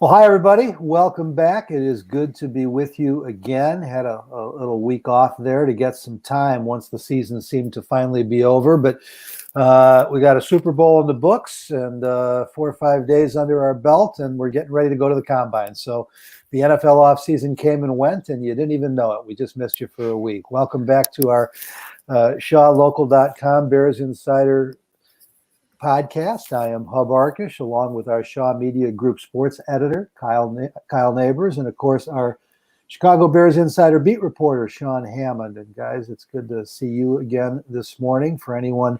Well, hi, everybody. Welcome back. It is good to be with you again. Had a little week off there to get some time once the season seemed to finally be over. But we got a Super Bowl in the books and 4 or 5 days under our belt, and we're getting ready to go to the Combine. So the NFL offseason came and went, and you didn't even know it. We just missed you for a week. Welcome back to our ShawLocal.com Bears Insider podcast. I am Hub Arkush, along with our Shaw Media Group sports editor, Kyle Nabors, and of course, our Chicago Bears Insider beat reporter, Sean Hammond. And guys, it's good to see you again this morning. For anyone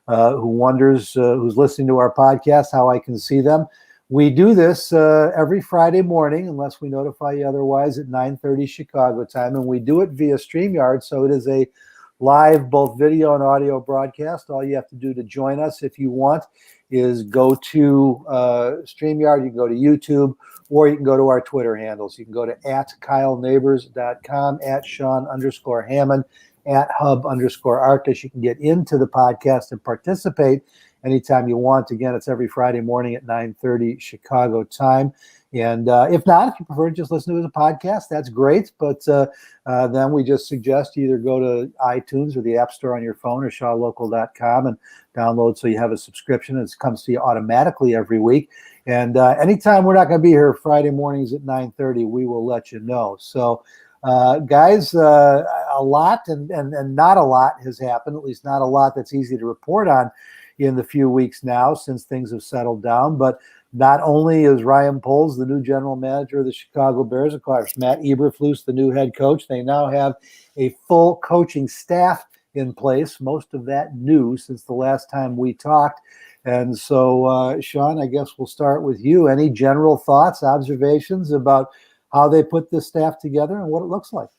who wonders, who's listening to our podcast, how I can see them, we do this every Friday morning, unless we notify you otherwise, at 9:30 Chicago time, and we do it via StreamYard, so it is a live, both video and audio broadcast. All you have to do to join us, if you want, is go to StreamYard. You can go to YouTube, or you can go to our Twitter handles. You can go to @KyleNabors.com, @Sean_Hammond, @Hub_Arkush. You can get into the podcast and participate anytime you want. Again, it's every Friday morning at 9:30 Chicago time. And if not, if you prefer to just listen to it as a podcast, that's great. But then we just suggest you either go to iTunes or the App Store on your phone or ShawLocal.com and download so you have a subscription. It comes to you automatically every week. And anytime we're not going to be here Friday mornings at 9:30, we will let you know. So, guys, a lot and not a lot has happened, at least not a lot that's easy to report on in the few weeks now since things have settled down. But not only is Ryan Poles the new general manager of the Chicago Bears, of course, Matt Eberflus, the new head coach. They now have a full coaching staff in place, most of that new since the last time we talked. And so, Sean, I guess we'll start with you. Any general thoughts, observations about how they put this staff together and what it looks like?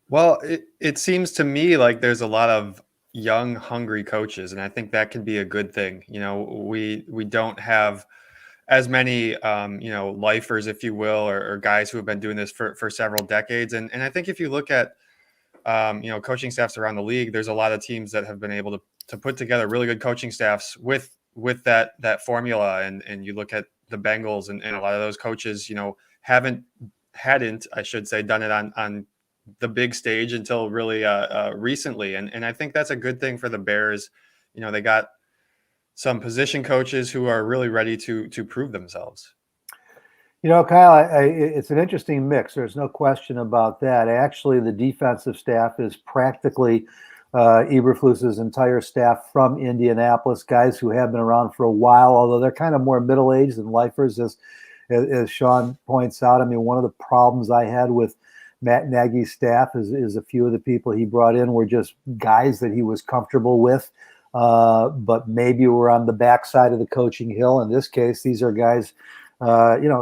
Well, it seems to me like there's a lot of young, hungry coaches, and I think that can be a good thing. You know, we don't have as many, lifers, if you will, or guys who have been doing this for several decades. And I think if you look at, coaching staffs around the league, there's a lot of teams that have been able to put together really good coaching staffs with that formula. And you look at the Bengals and a lot of those coaches, hadn't, I should say, done it on the big stage until really recently. And I think that's a good thing for the Bears. They got some position coaches who are really ready to prove themselves. Kyle, it's an interesting mix. There's no question about that. Actually, the defensive staff is practically Eberflus's entire staff from Indianapolis, guys who have been around for a while, although they're kind of more middle-aged than lifers, as Sean points out. I mean, one of the problems I had with Matt Nagy's staff is a few of the people he brought in were just guys that he was comfortable with. But maybe we're on the backside of the coaching hill. In this case, these are guys,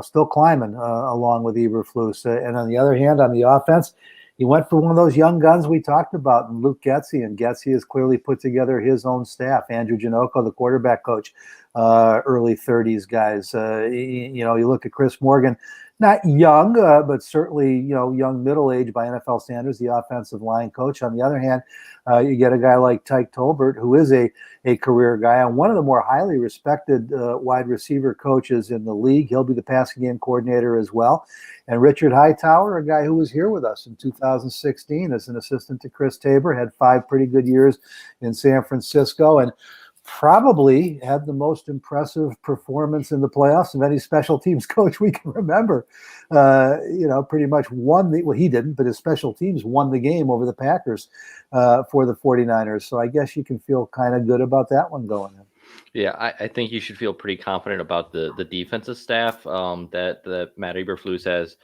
still climbing along with Eberflus. And on the other hand, on the offense, he went for one of those young guns we talked about in Luke Getsy, and Getsy has clearly put together his own staff. Andrew Janocko, the quarterback coach, early 30s guys. You look at Chris Morgan, not young, but certainly, young middle-aged by NFL standards, the offensive line coach. On the other hand, you get a guy like Tariq Cohen, who is a career guy and one of the more highly respected wide receiver coaches in the league. He'll be the passing game coordinator as well. And Richard Hightower, a guy who was here with us in 2016 as an assistant to Chris Tabor, had 5 pretty good years in San Francisco, and probably had the most impressive performance in the playoffs of any special teams coach we can remember. Pretty much won he didn't, but his special teams won the game over the Packers for the 49ers. So I guess you can feel kind of good about that one going in. Yeah, I think you should feel pretty confident about the defensive staff that Matt Eberflus has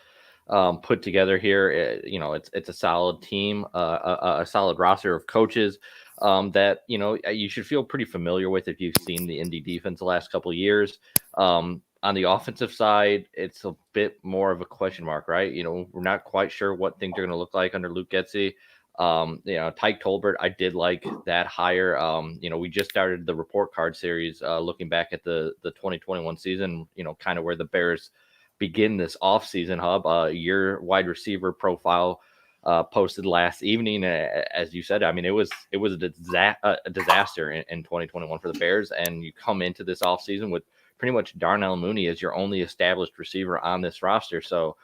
put together here. It's a solid team, a solid roster of coaches that you should feel pretty familiar with if you've seen the Indy defense the last couple of years. On the offensive side, it's a bit more of a question mark, right? We're not quite sure what things are going to look like under Luke Getsy. Tariq Cohen, I did like that hire. We just started the report card series, looking back at the 2021 season, kind of where the Bears begin this offseason. Hub, your wide receiver profile posted last evening. As you said, I mean, it was a disaster in 2021 for the Bears, and you come into this offseason with pretty much Darnell Mooney is your only established receiver on this roster. So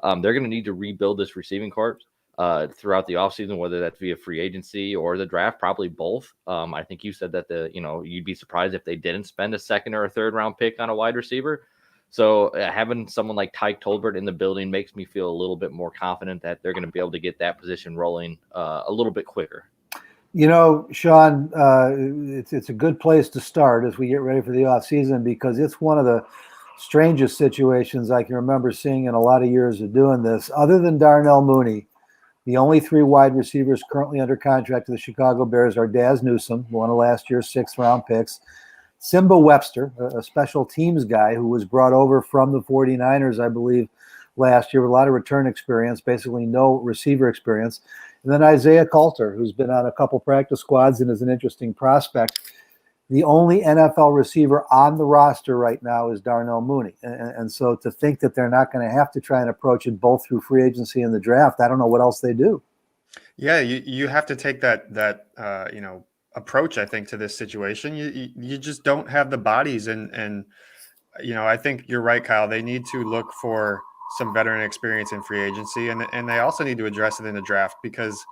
they're going to need to rebuild this receiving corps throughout the offseason, whether that's via free agency or the draft, probably both. I think you said that you'd be surprised if they didn't spend a second or a third round pick on a wide receiver. So having someone like Tyke Tolbert in the building makes me feel a little bit more confident that they're going to be able to get that position rolling a little bit quicker. Sean, it's a good place to start as we get ready for the offseason, because it's one of the strangest situations I can remember seeing in a lot of years of doing this. Other than Darnell Mooney, the only 3 wide receivers currently under contract to the Chicago Bears are Daz Newsome, one of last year's 6th-round picks, Simba Webster, a special teams guy who was brought over from the 49ers, I believe, last year with a lot of return experience, basically no receiver experience, and then Isaiah Coulter, who's been on a couple practice squads and is an interesting prospect. The only NFL receiver on the roster right now is Darnell Mooney. And so to think that they're not going to have to try and approach it both through free agency and the draft, I don't know what else they do. Yeah, you have to take that approach, I think, to this situation. You just don't have the bodies. And I think you're right, Kyle. They need to look for some veteran experience in free agency. And they also need to address it in the draft, because,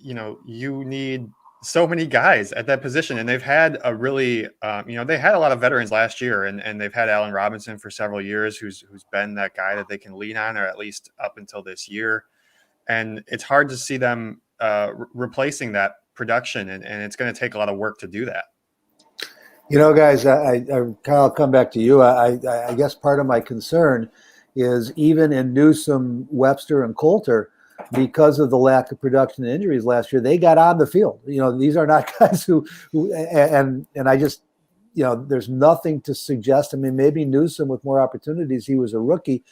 you need so many guys at that position, and they've had a really, they had a lot of veterans last year, and they've had Allen Robinson for several years, who's been that guy that they can lean on, or at least up until this year. And it's hard to see them replacing that production, and it's going to take a lot of work to do that. Guys, Kyle, I'll come back to you. I guess part of my concern is even in Newsome, Webster, and Coulter, because of the lack of production and injuries last year, they got on the field. These are not guys who and I just, there's nothing to suggest. I mean, maybe Newsome with more opportunities, he was a rookie,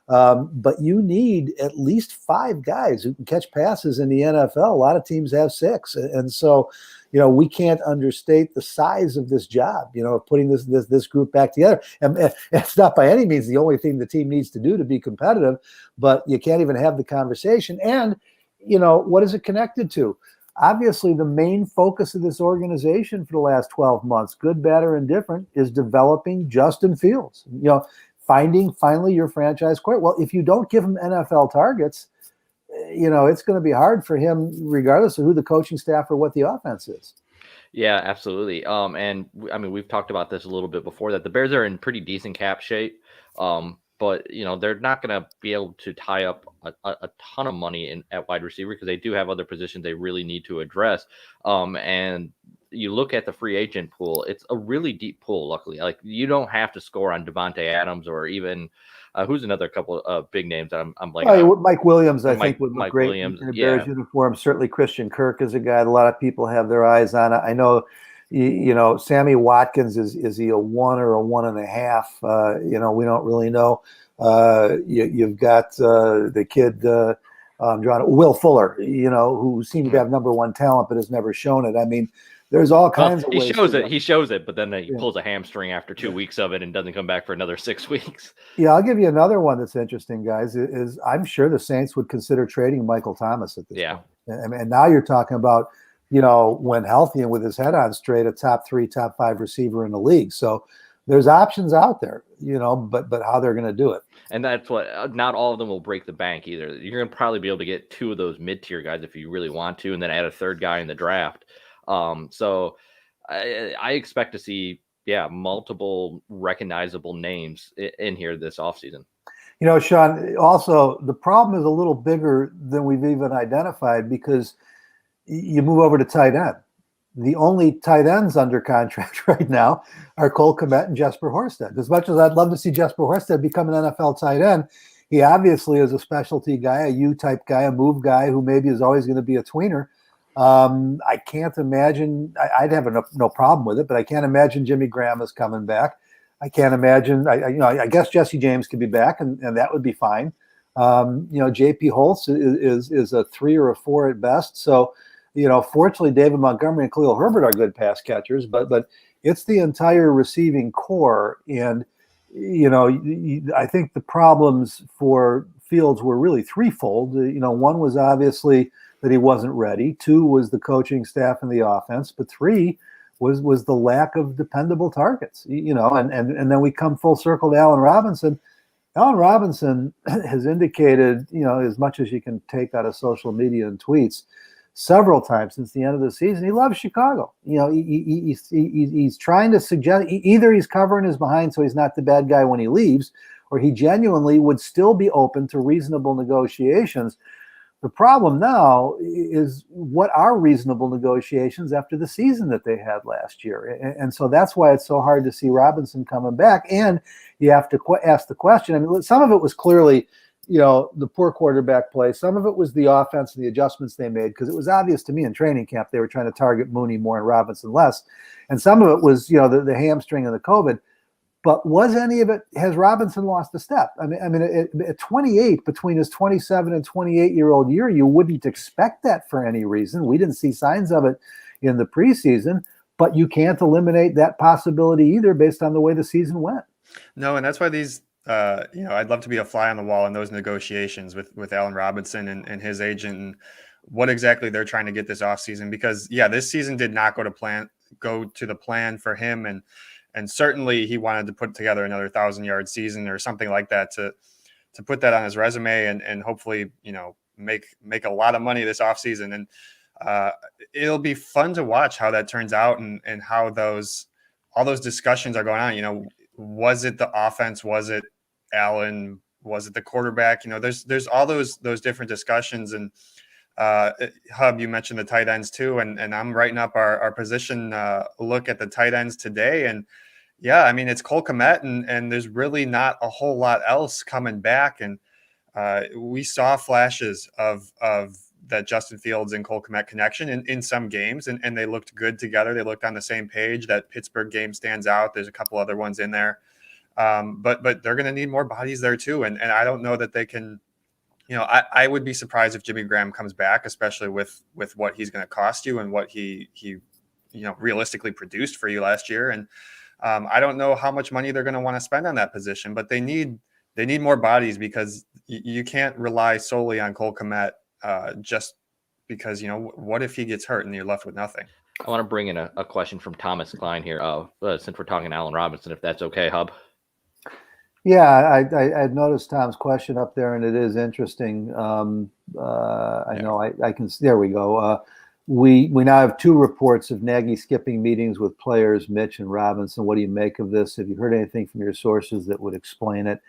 but you need at least 5 guys who can catch passes in the NFL. A lot of teams have 6. And so, we can't understate the size of this job, of putting this group back together. And it's not by any means the only thing the team needs to do to be competitive, but you can't even have the conversation. And, what is it connected to? Obviously, the main focus of this organization for the last 12 months, good, bad, or indifferent, is developing Justin Fields, finding finally your franchise quarterback. Well, if you don't give him NFL targets, it's going to be hard for him, regardless of who the coaching staff or what the offense is. Yeah, absolutely. And I mean, we've talked about this a little bit before, that the Bears are in pretty decent cap shape. But they're not going to be able to tie up a ton of money at wide receiver, because they do have other positions they really need to address. And you look at the free agent pool, it's a really deep pool. Luckily, like, you don't have to score on Devontae Adams or even who's another couple of big names that I'm like. Mike Williams, I think, would look great Williams, in a Bears uniform. Certainly, Christian Kirk is a guy that a lot of people have their eyes on. I know, Sammy Watkins is he a 1 or a 1.5? We don't really know. You've got the kid Will Fuller, who seemed to have number 1 talent but has never shown it. I mean, there's all kinds of ways. He shows it, but then he pulls a hamstring after 2 weeks of it and doesn't come back for another 6 weeks. Yeah, I'll give you another one that's interesting, guys. Is I'm sure the Saints would consider trading Michael Thomas at this point. And now you're talking about, when healthy and with his head on straight, a top 3, top 5 receiver in the league. So there's options out there, but how they're going to do it. And that's what, not all of them will break the bank either. You're going to probably be able to get 2 of those mid-tier guys if you really want to, and then add a 3rd guy in the draft. So I expect to see, multiple recognizable names in here this offseason. Sean, also the problem is a little bigger than we've even identified, because you move over to tight end. The only tight ends under contract right now are Cole Kmet and Jesper Horsted. As much as I'd love to see Jesper Horsted become an NFL tight end, he obviously is a specialty guy, a U-type guy, a move guy who maybe is always going to be a tweener. I can't imagine. I'd have no problem with it, but I can't imagine Jimmy Graham is coming back. I can't imagine. I guess Jesse James could be back, and that would be fine. J.P. Holtz is a 3 or a 4 at best. So, fortunately, David Montgomery and Khalil Herbert are good pass catchers, but it's the entire receiving core. And I think the problems for Fields were really threefold. One was obviously that he wasn't ready. 2 was the coaching staff and the offense. But 3 was the lack of dependable targets, and then we come full circle to Allen Robinson. Allen Robinson has indicated, as much as you can take out of social media and tweets, several times since the end of the season, he loves Chicago. He's trying to suggest either he's covering his behind so he's not the bad guy when he leaves, or he genuinely would still be open to reasonable negotiations. The problem now is, what are reasonable negotiations after the season that they had last year? And so that's why it's so hard to see Robinson coming back. And you have to ask the question. I mean, some of it was clearly, the poor quarterback play. Some of it was the offense and the adjustments they made, because it was obvious to me in training camp they were trying to target Mooney more and Robinson less. And some of it was, the hamstring and the COVID. But was any of it, has Robinson lost a step? I mean, at 28, between his 27 and 28-year-old year, you wouldn't expect that for any reason. We didn't see signs of it in the preseason, but you can't eliminate that possibility either based on the way the season went. No, and that's why these, I'd love to be a fly on the wall in those negotiations with Allen Robinson and his agent, and what exactly they're trying to get this offseason. Because, this season did not go to the plan for him, and certainly he wanted to put together another 1,000-yard season or something like that to put that on his resume and hopefully, make a lot of money this offseason. And it'll be fun to watch how that turns out and how all those discussions are going on. Was it the offense? Was it Allen? Was it the quarterback? There's all those different discussions. And Hub, you mentioned the tight ends too, and I'm writing up our position look at the tight ends today. And it's Cole Kmet, and there's really not a whole lot else coming back. And we saw flashes of that Justin Fields and Cole Kmet connection in some games, and they looked good together. They looked on the same page. That Pittsburgh game stands out. There's a couple other ones in there, but they're going to need more bodies there too. And I don't know that they can. I would be surprised if Jimmy Graham comes back, especially with what he's going to cost you and what he realistically produced for you last year. And I don't know how much money they're going to want to spend on that position, but they need more bodies, because you can't rely solely on Cole Kmet just because, what if he gets hurt and you're left with nothing? I want to bring in a question from Thomas Klein here, since we're talking Allen Robinson, if that's okay, Hub. Yeah, I noticed Tom's question up there, and it is interesting. I know I can. There we go. We now have two reports of Nagy skipping meetings with players, Mitch and Robinson. What do you make of this? Have you heard anything from your sources that would explain it?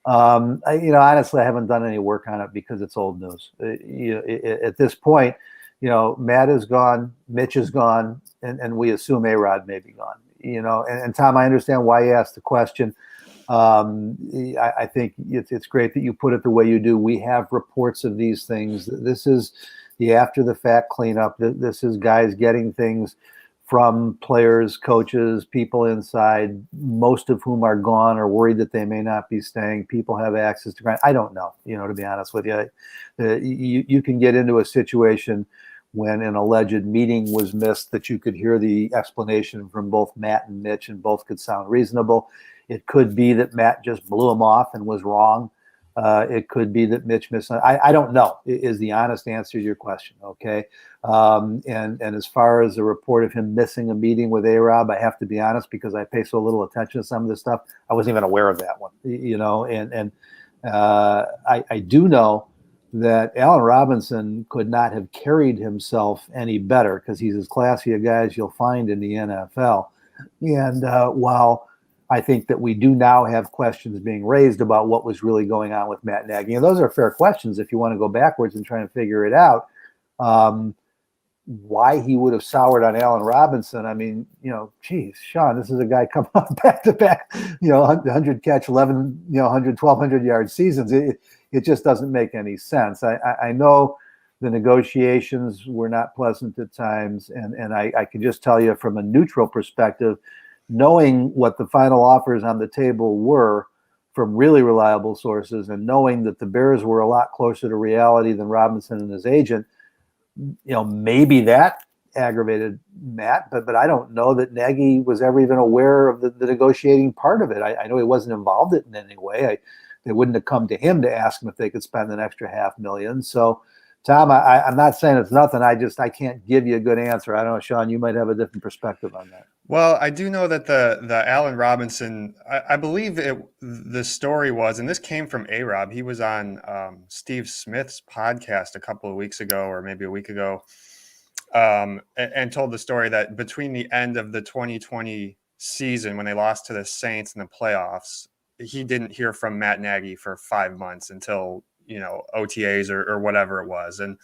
Honestly, I haven't done any work on it because it's old news. At this point, Matt is gone, Mitch is gone, and we assume A-Rod may be gone. And Tom, I understand why you asked the question. I think it's great that you put it the way you do. We have reports of these things. This is the after the fact cleanup. This is guys getting things from players, coaches, people inside, most of whom are gone or worried that they may not be staying. People have access to grant. I don't know, to be honest with you. You can get into a situation when an alleged meeting was missed that you could hear the explanation from both Matt and Mitch, and both could sound reasonable. It could be that Matt just blew him off and was wrong. It could be that Mitch missed. I don't know, is the honest answer to your question. Okay. And as far as the report of him missing a meeting with A-Rob, I have to be honest, because I pay so little attention to some of this stuff. I wasn't even aware of that one, I do know that Allen Robinson could not have carried himself any better, because he's as classy a guy as you'll find in the NFL. And while I think that we do now have questions being raised about what was really going on with Matt Nagy, and those are fair questions if you want to go backwards and try and figure it out. Why he would have soured on Allen Robinson. I mean, geez, Sean, this is a guy coming off back-to-back, 100 catch, 11, 100, 1,200 yard seasons. It just doesn't make any sense. I know the negotiations were not pleasant at times, and I can just tell you from a neutral perspective, knowing what the final offers on the table were from really reliable sources, and knowing that the Bears were a lot closer to reality than Robinson and his agent, maybe that aggravated Matt, but I don't know that Nagy was ever even aware of the negotiating part of it. I know he wasn't involved in any way. They wouldn't have come to him to ask him if they could spend an extra $500,000. So Tom, I'm not saying it's nothing. I can't give you a good answer. I don't know, Sean, you might have a different perspective on that. Well, I do know that the Allen Robinson, I believe the story was, and this came from A-Rob. He was on Steve Smith's podcast a couple of weeks ago, or maybe a week ago, and told the story that between the end of the 2020 season, when they lost to the Saints in the playoffs, he didn't hear from Matt Nagy for 5 months until, OTAs or whatever it was. And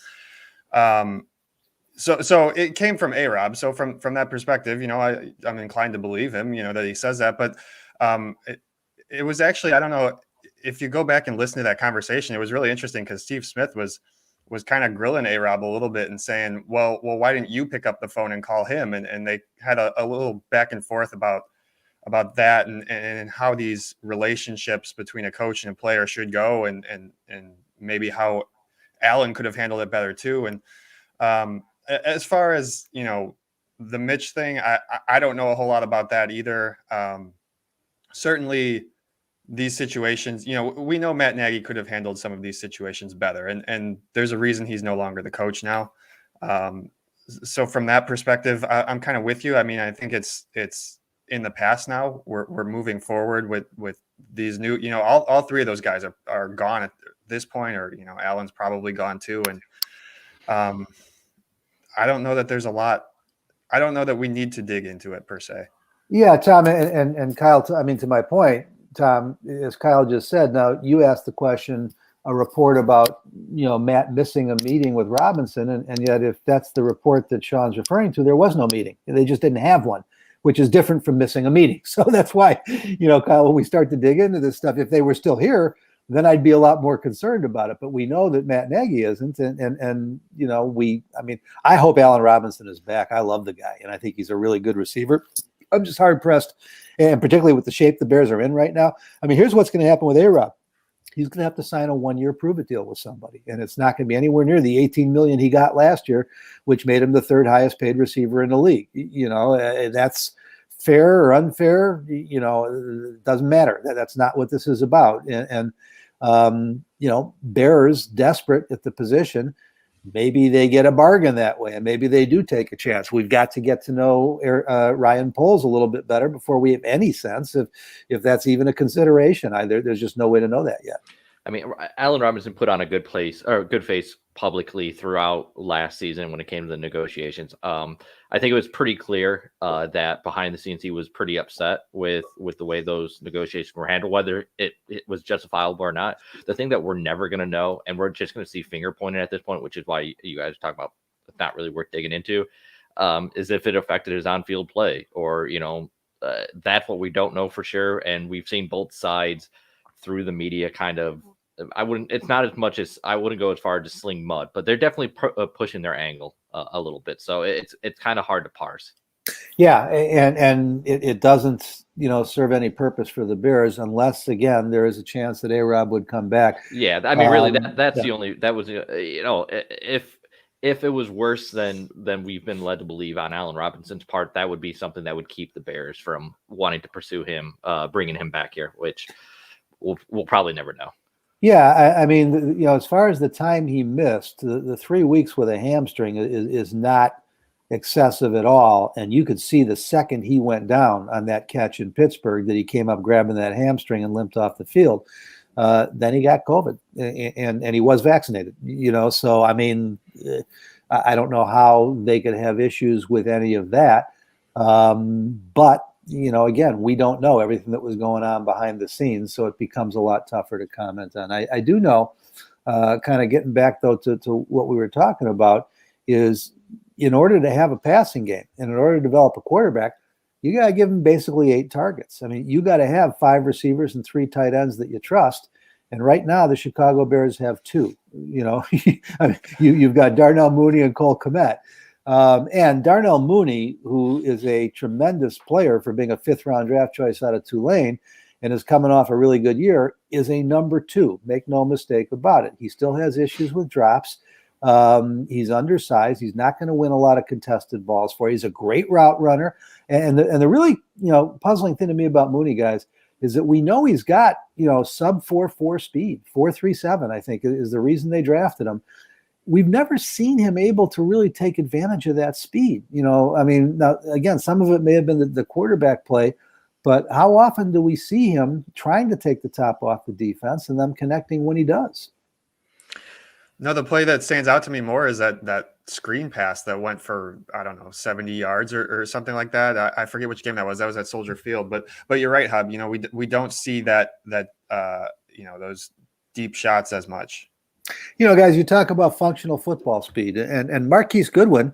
so it came from A-Rob. So from that perspective, I'm inclined to believe him, that he says that. But it was actually, I don't know, if you go back and listen to that conversation, it was really interesting because Steve Smith was kind of grilling A-Rob a little bit and saying, well, why didn't you pick up the phone and call him? And they had a little back and forth about that and how these relationships between a coach and a player should go and maybe how Allen could have handled it better too. And as far as, the Mitch thing, I don't know a whole lot about that either. Certainly these situations, we know Matt Nagy could have handled some of these situations better, and there's a reason he's no longer the coach now. So from that perspective, I'm kind of with you. I mean, I think it's in the past now. We're moving forward with these new, all three of those guys are gone at this point, or, Allen's probably gone too. And I don't know that there's a lot. I don't know that we need to dig into it per se. Yeah, Tom and Kyle, I mean, to my point, Tom, as Kyle just said, now you asked the question, a report about, Matt missing a meeting with Robinson. And yet if that's the report that Sean's referring to, there was no meeting. They just didn't have one, which is different from missing a meeting. So that's why, Kyle, when we start to dig into this stuff, if they were still here, then I'd be a lot more concerned about it. But we know that Matt Nagy isn't. And I hope Allen Robinson is back. I love the guy, and I think he's a really good receiver. I'm just hard pressed, and particularly with the shape the Bears are in right now. I mean, here's what's going to happen with A-Rob. He's going to have to sign a 1-year prove-it deal with somebody, and it's not going to be anywhere near the $18 million he got last year, which made him the third highest paid receiver in the league. That's fair or unfair. It doesn't matter. That's not what this is about. And Bears desperate at the position. Maybe they get a bargain that way, and maybe they do take a chance. We've got to get to know Ryan Poles a little bit better before we have any sense if that's even a consideration. There's just no way to know that yet. I mean, Allen Robinson put on a good face publicly throughout last season when it came to the negotiations. I think it was pretty clear that behind the scenes he was pretty upset with the way those negotiations were handled, whether it was justifiable or not. The thing that we're never going to know, and we're just going to see finger pointing at this point, which is why you guys talk about it's not really worth digging into, is if it affected his on-field play, or that's what we don't know for sure. And we've seen both sides through the media kind of. It's not as much as I wouldn't go as far to sling mud, but they're definitely pushing their angle a little bit. So it's kind of hard to parse. Yeah. And it doesn't, serve any purpose for the Bears unless, again, there is a chance that A-Rob would come back. Yeah. I mean, really that's the only, that was, if it was worse than we've been led to believe on Allen Robinson's part, that would be something that would keep the Bears from wanting to pursue him, bringing him back here, which we'll probably never know. Yeah, I mean, as far as the time he missed, the 3 weeks with a hamstring is not excessive at all. And you could see the second he went down on that catch in Pittsburgh that he came up grabbing that hamstring and limped off the field. Then he got COVID, and he was vaccinated. So I mean, I don't know how they could have issues with any of that, but. Again, we don't know everything that was going on behind the scenes, so it becomes a lot tougher to comment on. I do know, kind of getting back, though, to what we were talking about, is in order to have a passing game and in order to develop a quarterback, you got to give them basically 8 targets. I mean, you got to have 5 receivers and 3 tight ends that you trust. And right now, the Chicago Bears have 2. You've got Darnell Mooney and Cole Kmet. And Darnell Mooney, who is a tremendous player for being a 5th-round draft choice out of Tulane and is coming off a really good year, is a number 2. Make no mistake about it. He still has issues with drops. He's undersized. He's not going to win a lot of contested balls for you. He's a great route runner. And the really, puzzling thing to me about Mooney, guys, is that we know he's got, sub 4.4 speed. 4.37, I think, is the reason they drafted him. we've never seen him able to really take advantage of that speed. I mean, now, again, some of it may have been the quarterback play, but how often do we see him trying to take the top off the defense and them connecting when he does? No, the play that stands out to me more is that screen pass that went for, I don't know, 70 yards or something like that. I forget which game that was. That was at Soldier Field. But you're right, Hub. We don't see that those deep shots as much. Guys, you talk about functional football speed, and Marquise Goodwin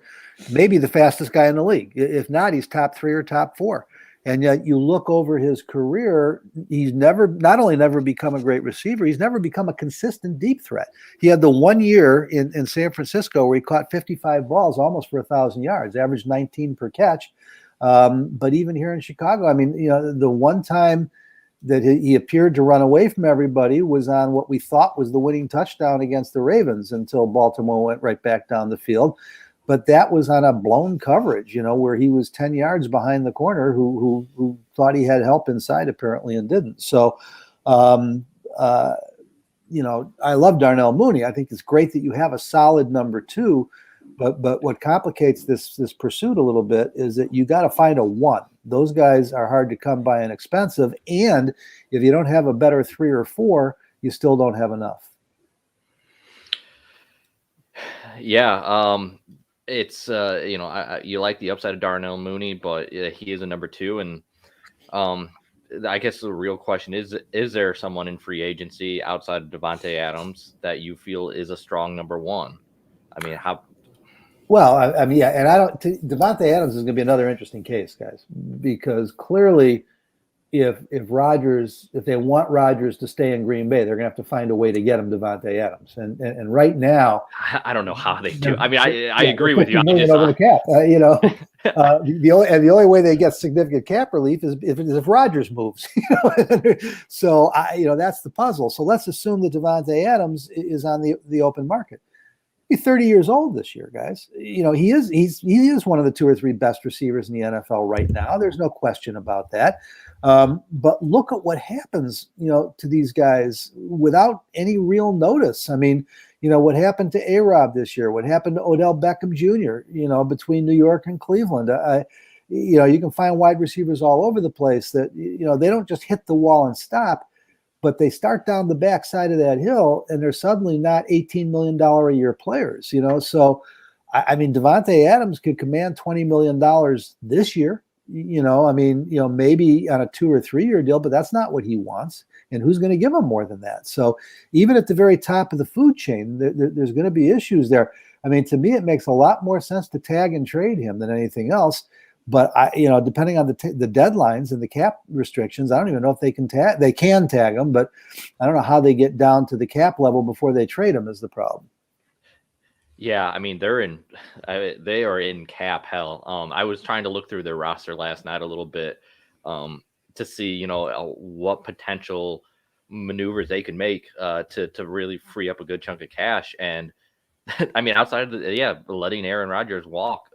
may be the fastest guy in the league. If not, he's top 3 or top 4. And yet you look over his career, he's not only never become a great receiver, he's never become a consistent deep threat. He had the 1 year in San Francisco where he caught 55 balls, almost for 1,000 yards, averaged 19 per catch. But even here in Chicago, I mean, the one time that he appeared to run away from everybody was on what we thought was the winning touchdown against the Ravens until Baltimore went right back down the field. But that was on a blown coverage, where he was 10 yards behind the corner who thought he had help inside apparently and didn't. So, I love Darnell Mooney. I think it's great that you have a solid number 2, but what complicates this pursuit a little bit is that you got to find a 1. Those guys are hard to come by and expensive. And if you don't have a better 3 or 4, you still don't have enough. Yeah. It's you like the upside of Darnell Mooney, but he is a number 2, and I guess the real question is there someone in free agency outside of Davante Adams that you feel is a strong number 1? I mean, how? Well, I mean, yeah, and Davante Adams is going to be another interesting case, guys, because clearly, if they want Rodgers to stay in Green Bay, they're going to have to find a way to get him Davante Adams. And right now, I don't know how they do. I mean, I agree with you. Over the cap, the only way they get significant cap relief is if Rodgers moves. So that's the puzzle. So let's assume that Davante Adams is on the open market. He's 30 years old this year, guys. He is one of the 2 or 3 best receivers in the NFL right now. There's no question about that. But look at what happens, to these guys without any real notice. I mean, what happened to A-Rob this year? What happened to Odell Beckham Jr., between New York and Cleveland? You can find wide receivers all over the place that, they don't just hit the wall and stop, but they start down the backside of that hill and they're suddenly not $18 million a year players, So, I mean, Davante Adams could command $20 million this year. Maybe on a 2 or 3 year deal, but that's not what he wants. And who's going to give him more than that? So even at the very top of the food chain, there's going to be issues there. I mean, to me, it makes a lot more sense to tag and trade him than anything else. But depending on the deadlines and the cap restrictions, I don't even know if they can tag him, but I don't know how they get down to the cap level before they trade him is the problem. Yeah, I mean, they are in cap hell. I was trying to look through their roster last night a little bit to see, what potential maneuvers they could make to really free up a good chunk of cash. And I mean, outside of letting Aaron Rodgers walk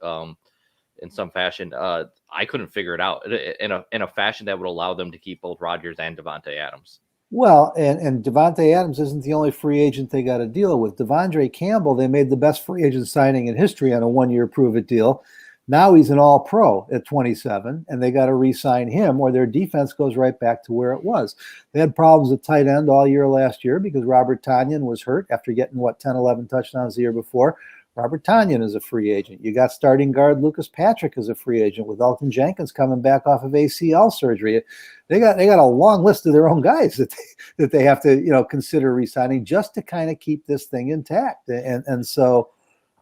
in some fashion, I couldn't figure it out in a fashion that would allow them to keep both Rodgers and Davante Adams. Well, and Davante Adams isn't the only free agent they got to deal with. Devondre Campbell, they made the best free agent signing in history on a 1-year prove-it deal. Now he's an all-pro at 27, and they got to re-sign him or their defense goes right back to where it was. They had problems at tight end all year last year because Robert Tonyan was hurt after getting, 10, 11 touchdowns the year before. Robert Tonyan is a free agent. You got starting guard Lucas Patrick as a free agent with Elton Jenkins coming back off of ACL surgery. They got a long list of their own guys that they have to consider re-signing just to kind of keep this thing intact. And so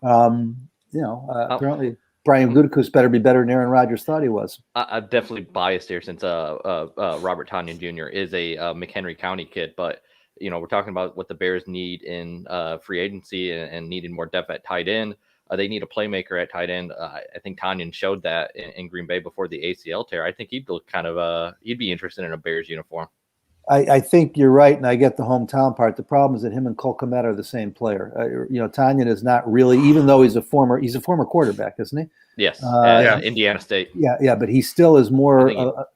apparently Brian Gutekunst better be better than Aaron Rodgers thought he was. I'm definitely biased here since Robert Tonyan Jr. is a McHenry County kid, but we're talking about what the Bears need in free agency and needing more depth at tight end. They need a playmaker at tight end. I think Tonyan showed that in Green Bay before the ACL tear. I think he'd look he'd be interested in a Bears uniform. I think you're right, and I get the hometown part. The problem is that him and Cole Kmet are the same player. Tonyan is not really, even though he's a former quarterback, isn't he? Yes, Indiana State. Yeah, but he still is more.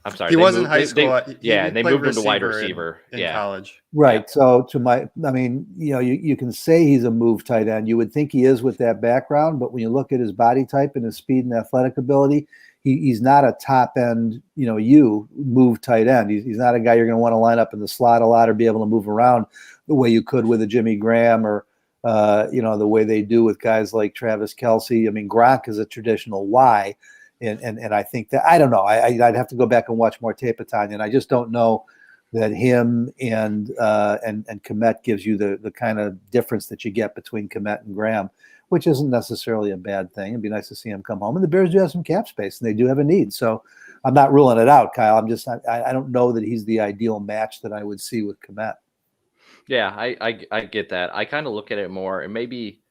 I'm sorry. He they was in moved- high they- school. yeah, they played moved him to wide receiver receiver. in college. Right. Yeah. So I mean, you can say he's a move tight end. You would think he is with that background, but when you look at his body type and his speed and athletic ability, he's not a top end, move tight end. He's not a guy you're going to want to line up in the slot a lot or be able to move around the way you could with a Jimmy Graham or, the way they do with guys like Travis Kelce. I mean, Gronk is a traditional Y. And I think that, I don't know, I'd have to go back and watch more tape of Tanya, and I just don't know that him and Kmet gives you the kind of difference that you get between Kmet and Graham, which isn't necessarily a bad thing. It'd be nice to see him come home. And the Bears do have some cap space, and they do have a need. So I'm not ruling it out, Kyle. I don't know that he's the ideal match that I would see with Kmet. Yeah, I get that. I kind of look at it more, and maybe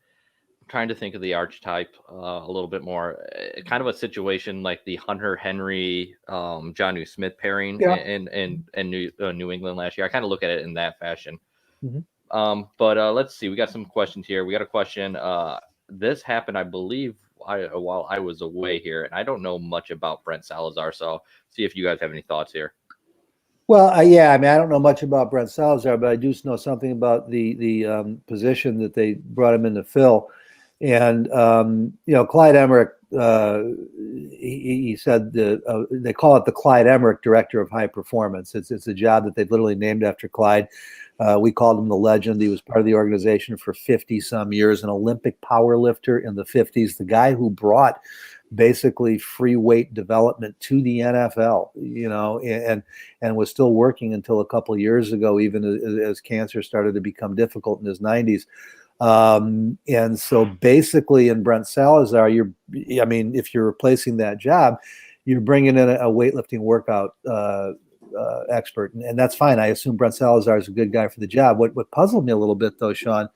I'm trying to think of the archetype a little bit more. Kind of a situation like the Hunter Henry, Jonnu Smith pairing in New England last year. I kind of look at it in that fashion. Mm-hmm. But let's see. We got some questions here. We got a question. This happened, I believe, while I was away here, and I don't know much about Brent Salazar. So see if you guys have any thoughts here. Well, I don't know much about Brent Salazar, but I do know something about the position that they brought him in to fill. And, Clyde Emmerich, he said they call it the Clyde Emmerich Director of High Performance. It's a job that they've literally named after Clyde. We called him the legend. He was part of the organization for 50 some years, an Olympic power lifter in the 50s, the guy who brought basically free weight development to the NFL, and was still working until a couple of years ago, even as cancer started to become difficult in his 90s. And so basically in Brent Salazar, if you're replacing that job, you're bringing in a weightlifting workout expert, and that's fine. I assume Brent Salazar is a good guy for the job. What puzzled me a little bit, though, Sean,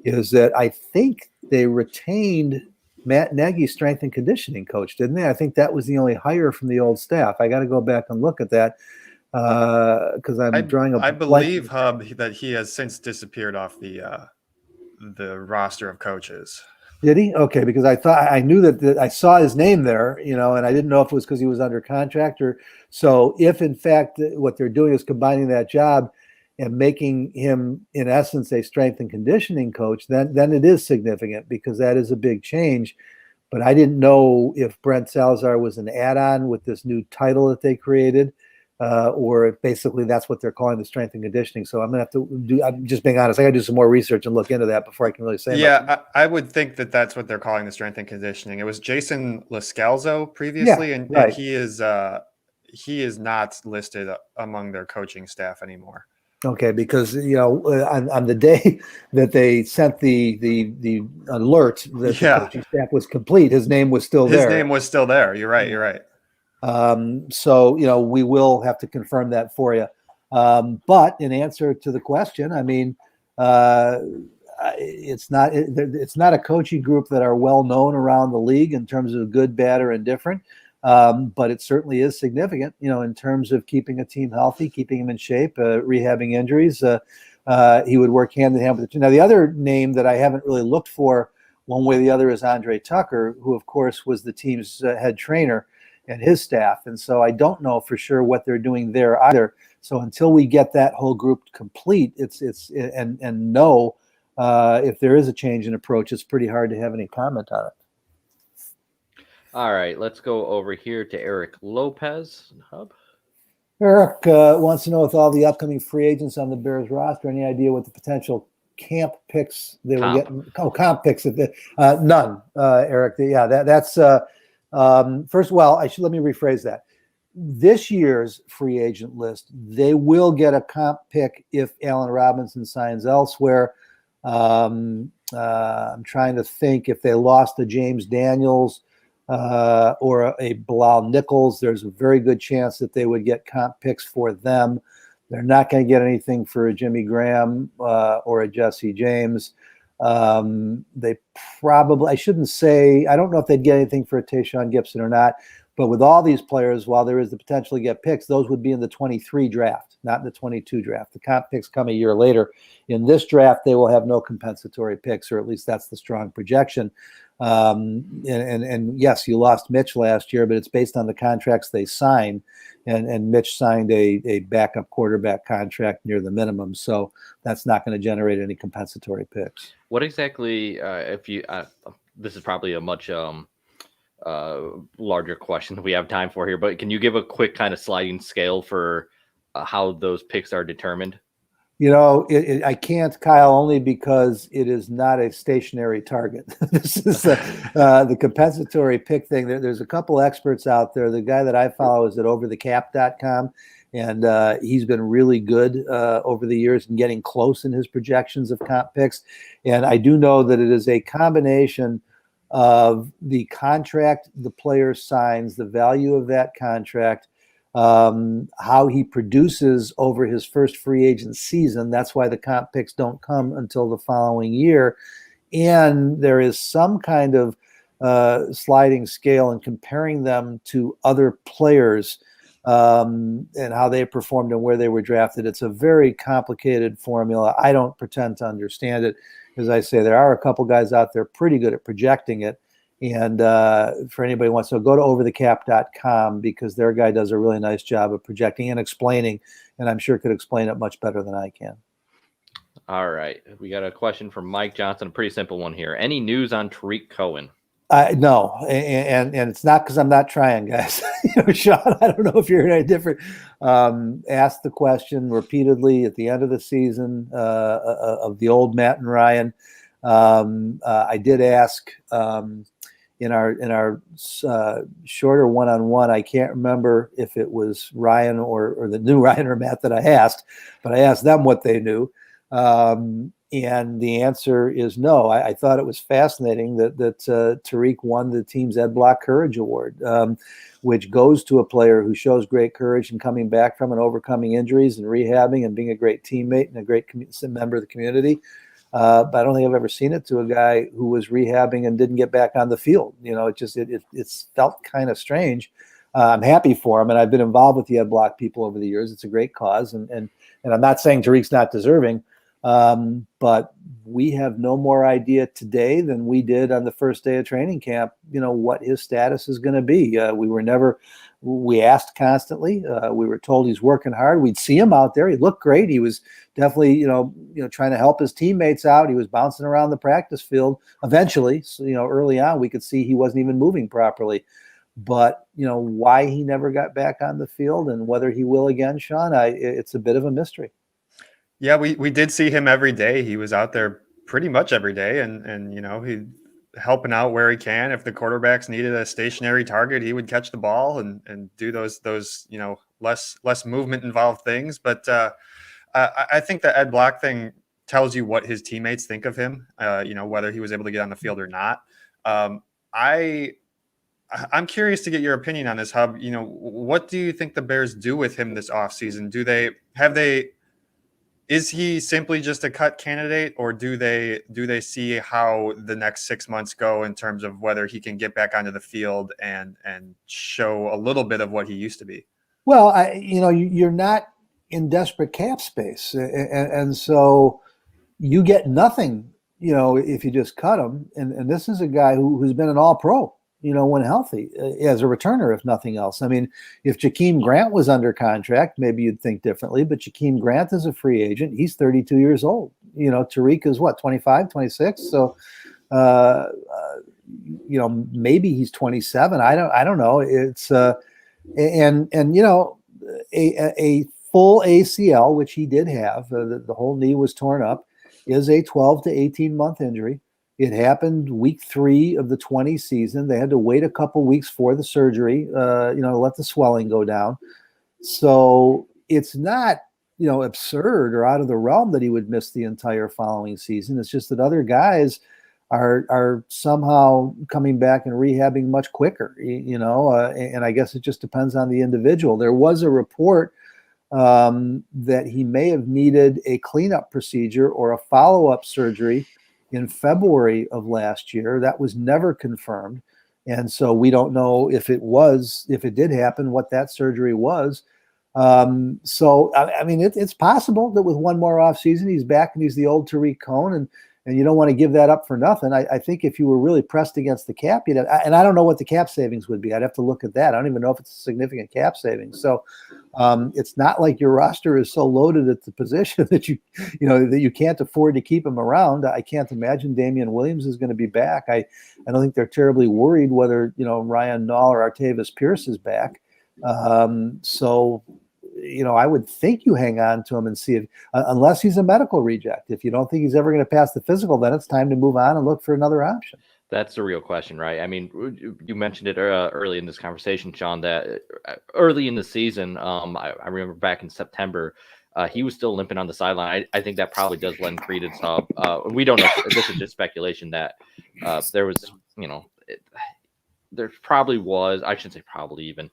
is that I think they retained Matt Nagy, strength and conditioning coach, didn't they? I think that was the only hire from the old staff. I got to go back and look at that because I'm drawing a. I believe, Hub, that he has since disappeared off the roster of coaches. Did he? Okay, because I knew that I saw his name there, and I didn't know if it was because he was under contract or so. If in fact what they're doing is combining that job and making him, in essence, a strength and conditioning coach, then it is significant because that is a big change. But I didn't know if Brent Salazar was an add-on with this new title that they created, or if basically that's what they're calling the strength and conditioning. So I'm going to have to do, I'm just being honest, I got to do some more research and look into that before I can really say much. I would think that that's what they're calling the strength and conditioning. It was Jason Lascalzo previously, and he is not listed among their coaching staff anymore. Okay, because on the day that they sent the alert that the coaching staff was complete, his name was still there. His name was still there. You're right. You're right. So we will have to confirm that for you. But in answer to the question, I mean, it's not a coaching group that are well known around the league in terms of good, bad, or indifferent. But it certainly is significant, in terms of keeping a team healthy, keeping them in shape, rehabbing injuries. He would work hand in hand with the team. Now, the other name that I haven't really looked for one way or the other is Andre Tucker, who, of course, was the team's head trainer and his staff. And so I don't know for sure what they're doing there either. So until we get that whole group complete, and know if there is a change in approach, it's pretty hard to have any comment on it. All right, let's go over here to Eric Lopez. Hub. Eric wants to know, with all the upcoming free agents on the Bears roster, any idea what the potential camp picks they were getting? Oh, comp picks. None, Eric. That's first. Well, let me rephrase that. This year's free agent list, they will get a comp pick if Allen Robinson signs elsewhere. I'm trying to think if they lost to James Daniels or a Bilal Nichols, there's a very good chance that they would get comp picks for them. They're not going to get anything for a Jimmy Graham or a Jesse James. They probably, I don't know if they'd get anything for a Tayshaun Gibson or not, But with all these players, while there is the potential to get picks, those would be in the 23 draft, not in the 22 draft. The comp picks come a year later. In this draft, they will have no compensatory picks, or at least that's the strong projection. And yes, you lost Mitch last year, but it's based on the contracts they signed. And Mitch signed a backup quarterback contract near the minimum. So that's not going to generate any compensatory picks. What exactly, if you, this is probably a much larger question that we have time for here, but can you give a quick kind of sliding scale for how those picks are determined? I can't, Kyle, only because it is not a stationary target. This is the compensatory pick thing. There's a couple experts out there. The guy that I follow is at overthecap.com, and he's been really good over the years in getting close in his projections of comp picks. And I do know that it is a combination of the contract the player signs, the value of that contract, how he produces over his first free agent season. That's why the comp picks don't come until the following year. And there is some kind of sliding scale in comparing them to other players and how they performed and where they were drafted. It's a very complicated formula. I don't pretend to understand it. As I say, there are a couple guys out there pretty good at projecting it. And for anybody who wants to go to overthecap.com, because their guy does a really nice job of projecting and explaining, and I'm sure could explain it much better than I can. All right. We got a question from Mike Johnson, a pretty simple one here. Any news on Tariq Cohen? No, and it's not because I'm not trying, guys. Sean, I don't know if you're any different. Asked the question repeatedly at the end of the season of the old Matt and Ryan. I did ask in our shorter one-on-one. I can't remember if it was Ryan or the new Ryan or Matt that I asked, but I asked them what they knew. And the answer is no. I thought it was fascinating that Tariq won the team's Ed Block Courage Award, which goes to a player who shows great courage in coming back from and overcoming injuries and rehabbing and being a great teammate and a great member of the community. But I don't think I've ever seen it to a guy who was rehabbing and didn't get back on the field. It's felt kind of strange. I'm happy for him, and I've been involved with the Ed Block people over the years. It's a great cause, and I'm not saying Tariq's not deserving. But we have no more idea today than we did on the first day of training camp, what his status is going to be. We asked constantly. We were told he's working hard. We'd see him out there. He looked great. He was definitely, trying to help his teammates out. He was bouncing around the practice field eventually. So, early on, we could see he wasn't even moving properly. But, why he never got back on the field and whether he will again, Sean, it's a bit of a mystery. Yeah, we did see him every day. He was out there pretty much every day, and he helping out where he can. If the quarterbacks needed a stationary target, he would catch the ball and do those less movement involved things. But I think the Ed Block thing tells you what his teammates think of him. Whether he was able to get on the field or not. I'm curious to get your opinion on this, Hub. What do you think the Bears do with him this offseason? Is he simply just a cut candidate, or do they see how the next 6 months go in terms of whether he can get back onto the field and show a little bit of what he used to be? Well, you're not in desperate cap space, and so you get nothing, if you just cut him. And this is a guy who's been an All-Pro, when healthy, as a returner, if nothing else. I mean, if Jakeem Grant was under contract, maybe you'd think differently, but Jakeem Grant is a free agent. He's 32 years old. Tariq is 25, 26. So, maybe he's 27. I don't know. It's, a full ACL, which he did have, the whole knee was torn up, is a 12 to 18 month injury. It happened week 3 of the 20 season. They had to wait a couple weeks for the surgery, to let the swelling go down. So it's not, absurd or out of the realm that he would miss the entire following season. It's just that other guys are somehow coming back and rehabbing much quicker, and I guess it just depends on the individual. There was a report that he may have needed a cleanup procedure or a follow-up surgery in February of last year. That was never confirmed. And so we don't know if it did happen, what that surgery was. So, I mean, it's possible that with one more offseason, he's back and he's the old Tariq Cohen, and you don't want to give that up for nothing. I think if you were really pressed against the cap, and I don't know what the cap savings would be. I'd have to look at that. I don't even know if it's a significant cap savings. So it's not like your roster is so loaded at the position that that you can't afford to keep him around. I can't imagine Damian Williams is going to be back. I don't think they're terribly worried whether Ryan Nall or Artavis Pierce is back. So I would think you hang on to him and see if, unless he's a medical reject. If you don't think he's ever going to pass the physical, then it's time to move on and look for another option. That's the real question, right? I mean, you mentioned it early in this conversation, Sean, that early in the season, I remember back in September, he was still limping on the sideline. I think that probably does lend credence up. We don't know. This is just speculation that there was, there probably was, I shouldn't say probably even,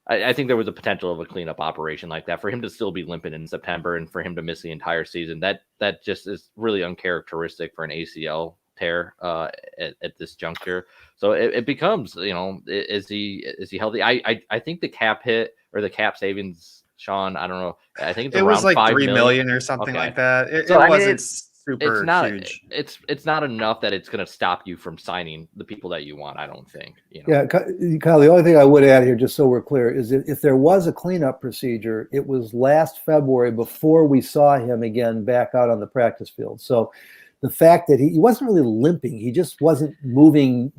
I think there was a potential of a cleanup operation like that for him to still be limping in September and for him to miss the entire season. That just is really uncharacteristic for an ACL tear at this juncture. So it becomes, is he healthy? I think the cap hit or the cap savings, Sean, I don't know. I think it's it around was like 5 $3 million or something like that. It wasn't super it's not huge. It's not enough that it's going to stop you from signing the people that you want. I don't think. Yeah, Kyle. The only thing I would add here, just so we're clear, is that if there was a cleanup procedure, it was last February before we saw him again back out on the practice field. So the fact that he wasn't really limping, he just wasn't moving,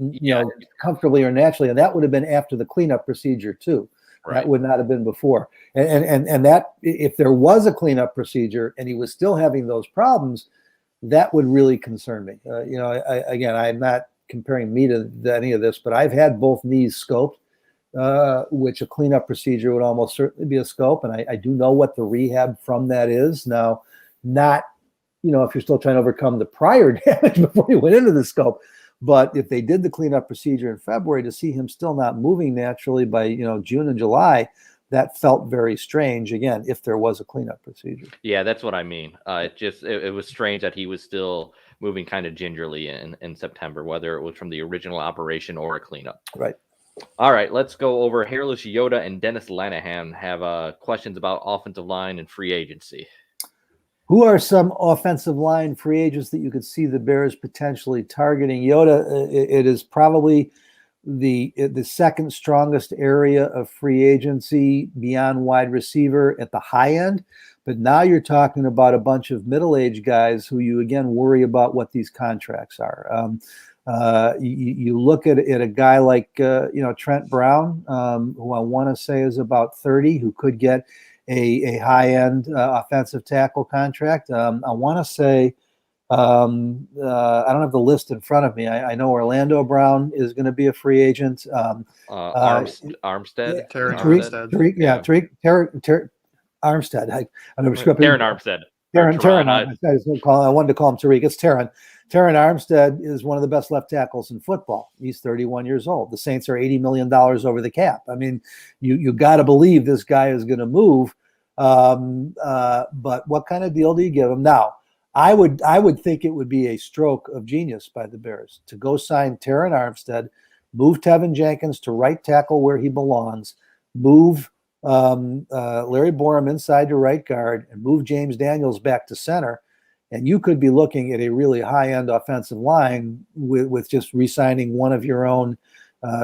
comfortably or naturally, and that would have been after the cleanup procedure too. Right. That would not have been before. And that if there was a cleanup procedure and he was still having those problems, that would really concern me. Again, I'm not comparing me to any of this, but I've had both knees scoped, which a cleanup procedure would almost certainly be a scope. And I do know what the rehab from that is. Now, not, if you're still trying to overcome the prior damage before you went into the scope. But if they did the cleanup procedure in February, to see him still not moving naturally by, June and July, that felt very strange, again, if there was a cleanup procedure. Yeah, that's what I mean. It was strange that he was still moving kind of gingerly in September, whether it was from the original operation or a cleanup. Right. All right, let's go over Hairless Yoda and Dennis Lanahan have questions about offensive line and free agency. Who are some offensive line free agents that you could see the Bears potentially targeting? Yoda, it is probably the second strongest area of free agency beyond wide receiver at the high end. But now you're talking about a bunch of middle-aged guys who you, again, worry about what these contracts are. You look at a guy like, Trent Brown, who I want to say is about 30, who could get a high-end offensive tackle contract. I want to say, I don't have the list in front of me. I know Orlando Brown is going to be a free agent. Armstead. Tariq Armstead. I never screwed up. Taron Armstead. Taron. I wanted to call him Tariq. It's Taron. Taron Armstead is one of the best left tackles in football. He's 31 years old. The Saints are $80 million over the cap. I mean, you got to believe this guy is going to move. But what kind of deal do you give him? Now, I would think it would be a stroke of genius by the Bears to go sign Taron Armstead, move Tevin Jenkins to right tackle where he belongs, move Larry Borum inside to right guard, and move James Daniels back to center. And you could be looking at a really high-end offensive line with just re-signing one of your own,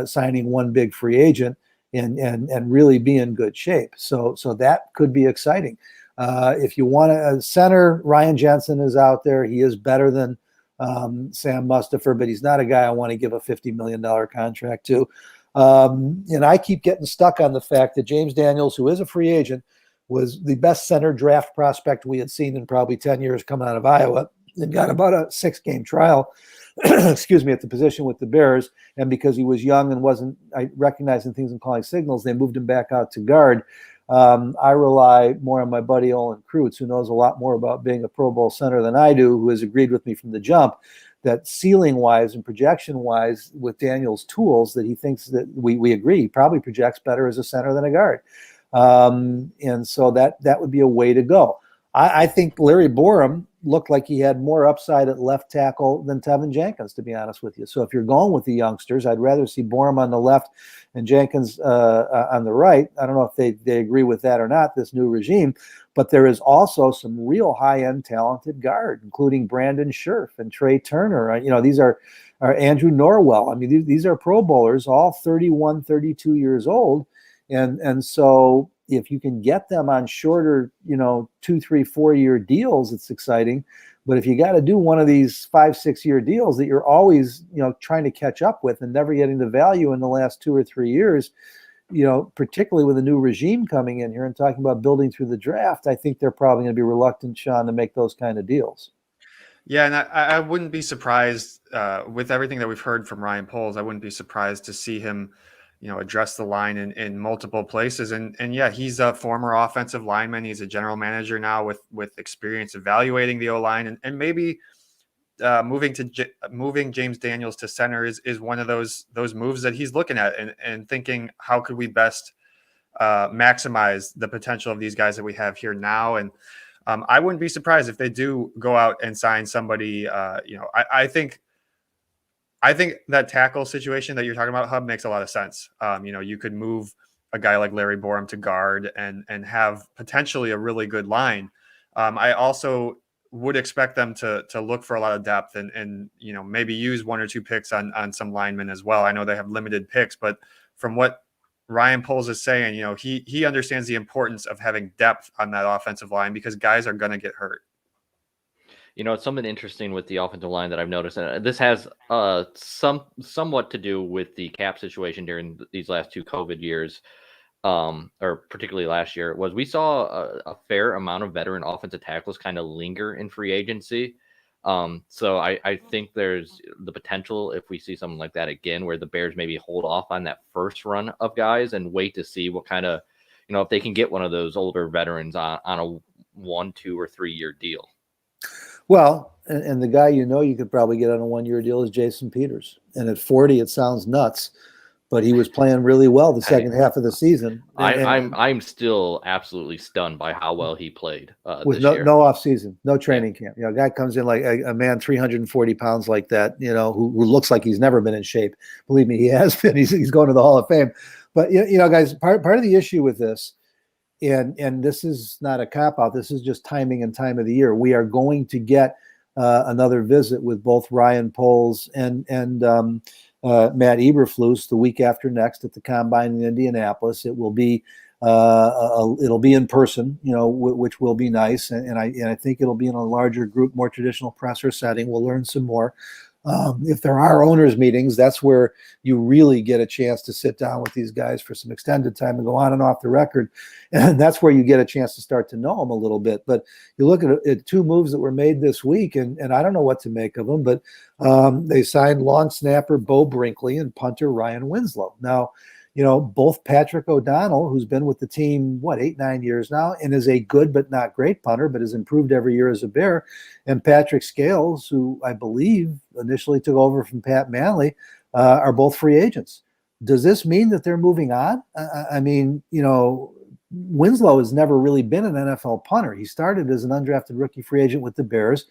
signing one big free agent, and really be in good shape. So that could be exciting. If you want a center, Ryan Jensen is out there. He is better than Sam Mustipher, but he's not a guy I want to give a $50 million contract to. And I keep getting stuck on the fact that James Daniels, who is a free agent, was the best center draft prospect we had seen in probably 10 years coming out of Iowa, and got about a 6-game trial, at the position with the Bears. And because he was young and wasn't recognizing things and calling signals, they moved him back out to guard. I rely more on my buddy Olin Kreutz, who knows a lot more about being a Pro Bowl center than I do, who has agreed with me from the jump that ceiling-wise and projection-wise with Daniel's tools, that he thinks that we agree, he probably projects better as a center than a guard. And so that would be a way to go. I think Larry Borum looked like he had more upside at left tackle than Tevin Jenkins, to be honest with you. So if you're going with the youngsters, I'd rather see Borum on the left and Jenkins on the right. I don't know if they agree with that or not, this new regime, but there is also some real high-end talented guard, including Brandon Scherf and Trey Turner. These are Andrew Norwell. I mean, these are Pro Bowlers, all 31, 32 years old. And so if you can get them on shorter, 2, 3, 4 year deals, it's exciting. But if you got to do one of these 5, 6 year deals that you're always, trying to catch up with and never getting the value in the last 2 or 3 years, particularly with a new regime coming in here and talking about building through the draft, I think they're probably going to be reluctant, Sean, to make those kind of deals. Yeah, and I wouldn't be surprised with everything that we've heard from Ryan Poles. I wouldn't be surprised to see him, address the line in multiple places. And yeah, he's a former offensive lineman. He's a general manager now with experience evaluating the O-line, and maybe moving James Daniels to center is one of those moves that he's looking at and thinking, how could we best maximize the potential of these guys that we have here now? And I wouldn't be surprised if they do go out and sign somebody. I think that tackle situation that you're talking about, Hub, makes a lot of sense. You could move a guy like Larry Borum to guard and have potentially a really good line. I also would expect them to look for a lot of depth and maybe use 1 or 2 picks on some linemen as well. I know they have limited picks, but from what Ryan Poles is saying, he understands the importance of having depth on that offensive line because guys are going to get hurt. It's something interesting with the offensive line that I've noticed, and this has somewhat to do with the cap situation during these last 2 COVID years, or particularly last year, was we saw a fair amount of veteran offensive tackles kind of linger in free agency. So I think there's the potential, if we see something like that again, where the Bears maybe hold off on that first run of guys and wait to see what kind of, if they can get one of those older veterans on a 1, 2, or 3 year deal. Well, and the guy you could probably get on a 1 year deal is Jason Peters. And at 40, it sounds nuts, but he was playing really well the second half of the season. I'm still absolutely stunned by how well he played with this year. No off season, no training camp. A guy comes in like a man 340 pounds like that, who looks like he's never been in shape. Believe me, he has been. He's going to the Hall of Fame. But guys, part of the issue with this, and this is not a cop-out, this is just timing and time of the year. We are going to get another visit with both Ryan Poles and Matt Eberflus the week after next at the Combine in Indianapolis. It will be it'll be in person, which will be nice, and I think it'll be in a larger group, more traditional presser setting. We'll learn some more. If there are owners meetings, that's where you really get a chance to sit down with these guys for some extended time and go on and off the record. And that's where you get a chance to start to know them a little bit. But you look at 2 moves that were made this week, and I don't know what to make of them, but they signed long snapper Bo Brinkley and punter Ryan Winslow. Now, both Patrick O'Donnell, who's been with the team, 8, 9 years now, and is a good but not great punter, but has improved every year as a Bear, and Patrick Scales, who I believe initially took over from Pat Manley, are both free agents. Does this mean that they're moving on? I mean, Winslow has never really been an NFL punter. He started as an undrafted rookie free agent with the Bears.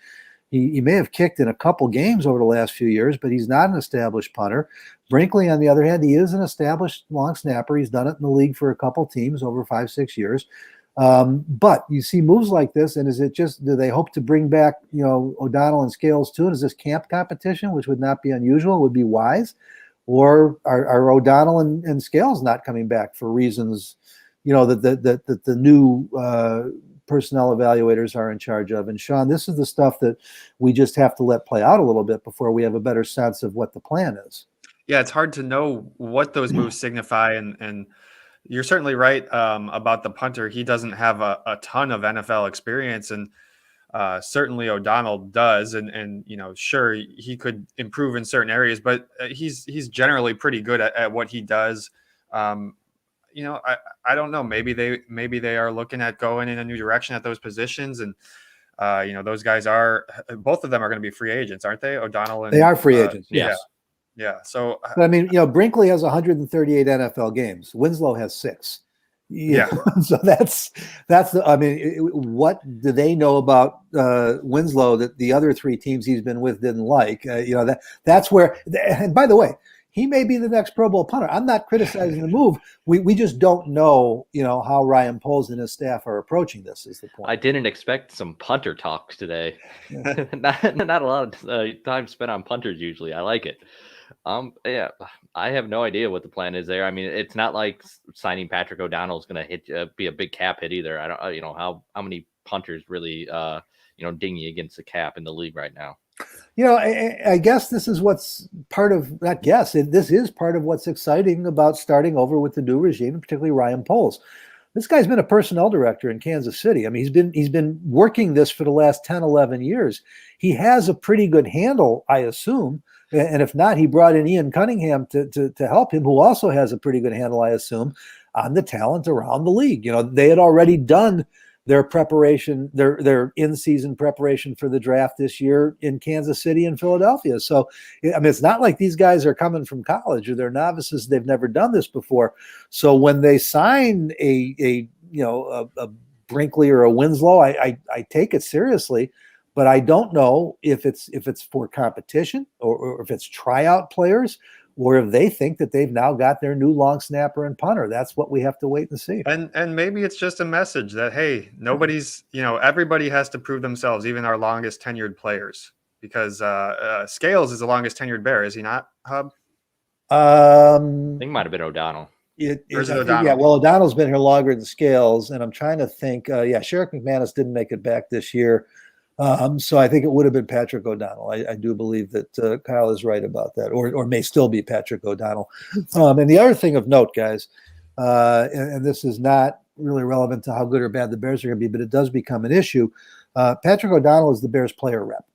He may have kicked in a couple games over the last few years, but he's not an established punter. Brinkley, on the other hand, he is an established long snapper. He's done it in the league for a couple teams over 5, 6 years. But you see moves like this, and is it just, do they hope to bring back, O'Donnell and Scales too? And is this camp competition, which would not be unusual, would be wise? Or are O'Donnell and Scales not coming back for reasons, that the new personnel evaluators are in charge of? And Sean, this is the stuff that we just have to let play out a little bit before we have a better sense of what the plan is. Yeah, it's hard to know what those moves signify, and you're certainly right about the punter. He doesn't have a ton of NFL experience, and certainly O'Donnell does, and sure, he could improve in certain areas, but he's generally pretty good at what he does. I don't know. Maybe they are looking at going in a new direction at those positions, and those guys both of them are going to be free agents, aren't they? O'Donnell and they are free agents. Yes. Yeah. So, but I mean, Brinkley has 138 NFL games. Winslow has 6. Yeah. So that's the, I mean, what do they know about Winslow that the other three teams he's been with didn't like? That's where, and by the way, he may be the next Pro Bowl punter. I'm not criticizing the move. We just don't know, how Ryan Poles and his staff are approaching this is the point. I didn't expect some punter talks today. Yeah. not a lot of time spent on punters usually. I like it. Yeah, I have no idea what the plan is there. I mean, it's not like signing Patrick O'Donnell is going to be a big cap hit either. I don't, how many punters really, dinging against the cap in the league right now. I guess this is what's part of, not guess, this is part of what's exciting about starting over with the new regime, particularly Ryan Poles. This guy's been a personnel director in Kansas City. I mean, he's been working this for the last 10, 11 years. He has a pretty good handle, I assume. And if not, he brought in Ian Cunningham to help him, who also has a pretty good handle, I assume, on the talent around the league. They had already done their preparation, their in-season preparation for the draft this year in Kansas City and Philadelphia. So, I mean, it's not like these guys are coming from college or they're novices. They've never done this before. So when they sign a Brinkley or a Winslow, I take it seriously. But I don't know if it's for competition or if it's tryout players or if they think that they've now got their new long snapper and punter. That's what we have to wait and see. And maybe it's just a message that, hey, nobody's, everybody has to prove themselves, even our longest tenured players, because Scales is the longest tenured Bear, is he not, Hub? I think it might have been O'Donnell. O'Donnell? Yeah, well, O'Donnell's been here longer than Scales, and I'm trying to think. Sherrick McManus didn't make it back this year. So I think it would have been Patrick O'Donnell. I do believe that Kyle is right about that, or may still be Patrick O'Donnell. And the other thing of note, guys, and this is not really relevant to how good or bad the Bears are going to be, but it does become an issue. Patrick O'Donnell is the Bears player rep.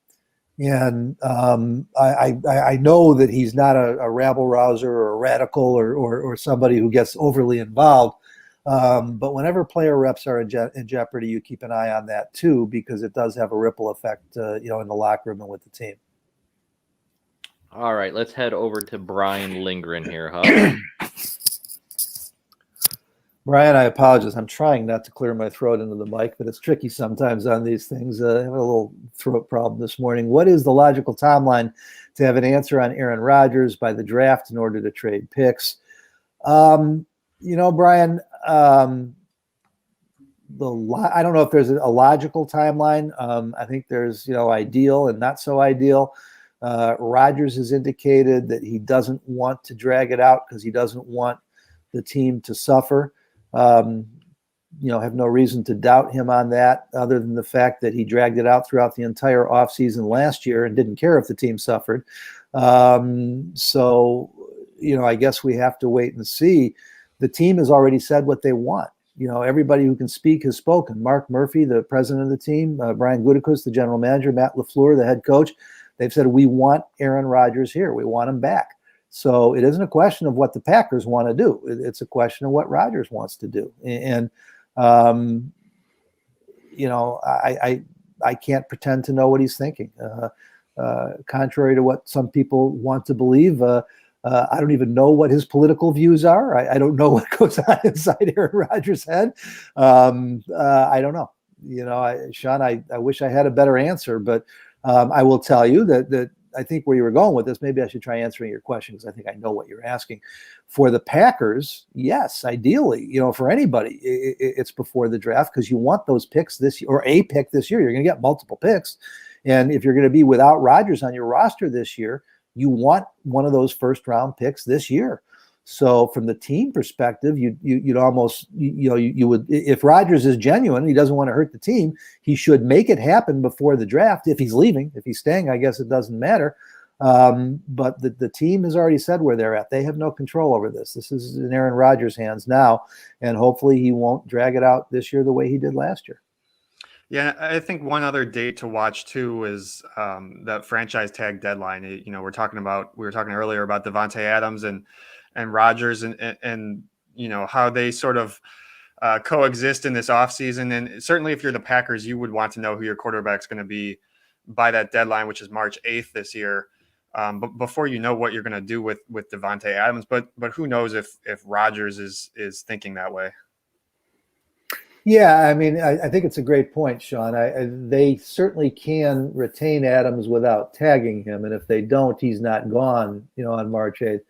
And I know that he's not a rabble rouser or a radical or somebody who gets overly involved. But whenever player reps are in jeopardy, you keep an eye on that too, because it does have a ripple effect, in the locker room and with the team. All right, let's head over to Brian Lindgren here, Hub. Brian, I apologize. I'm trying not to clear my throat into the mic, but it's tricky sometimes on these things. I have a little throat problem this morning. What is the logical timeline to have an answer on Aaron Rodgers by the draft in order to trade picks? Brian, I don't know if there's a logical timeline. I think there's, ideal and not so ideal. Rodgers has indicated that he doesn't want to drag it out because he doesn't want the team to suffer. Have no reason to doubt him on that, other than the fact that he dragged it out throughout the entire offseason last year and didn't care if the team suffered. So, I guess we have to wait and see. The team has already said what they want. Everybody who can speak has spoken. Mark Murphy, the president of the team, Brian Gutekunst, the general manager, Matt LaFleur, the head coach, they've said, we want Aaron Rodgers here. We want him back. So it isn't a question of what the Packers want to do. It's a question of what Rodgers wants to do. And I can't pretend to know what he's thinking. Contrary to what some people want to believe, I don't even know what his political views are. I don't know what goes on inside Aaron Rodgers' head. I don't know. Sean, I wish I had a better answer, but I will tell you that I think where you were going with this, maybe I should try answering your question because I think I know what you're asking. For the Packers, yes, ideally, for anybody, it's before the draft because you want those picks this year, or a pick this year. You're going to get multiple picks. And if you're going to be without Rodgers on your roster this year, you want one of those first round picks this year. So from the team perspective, you'd almost, you would, if Rodgers is genuine, he doesn't want to hurt the team, he should make it happen before the draft. If he's leaving, if he's staying, I guess it doesn't matter. But the team has already said where they're at. They have no control over this. This is in Aaron Rodgers' hands now, and hopefully he won't drag it out this year the way he did last year. Yeah, I think one other date to watch too is that franchise tag deadline. We were talking earlier about Devontae Adams and Rodgers and how they sort of coexist in this offseason. And certainly if you're the Packers, you would want to know who your quarterback's going to be by that deadline, which is March 8th this year. But before you know what you're going to do with Devontae Adams, but who knows if Rodgers is thinking that way. Yeah, I mean, I think it's a great point, Sean. They certainly can retain Adams without tagging him, and if they don't, he's not gone, on March 8th.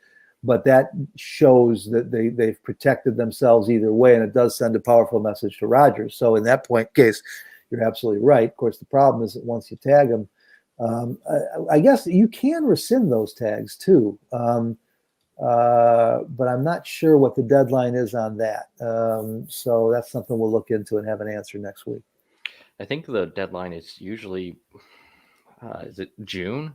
But that shows that they've protected themselves either way, and it does send a powerful message to Rodgers. So in that case, you're absolutely right. Of course, the problem is that once you tag him, I guess you can rescind those tags too. But I'm not sure what the deadline is on that. So that's something we'll look into and have an answer next week. I think the deadline is usually, is it June?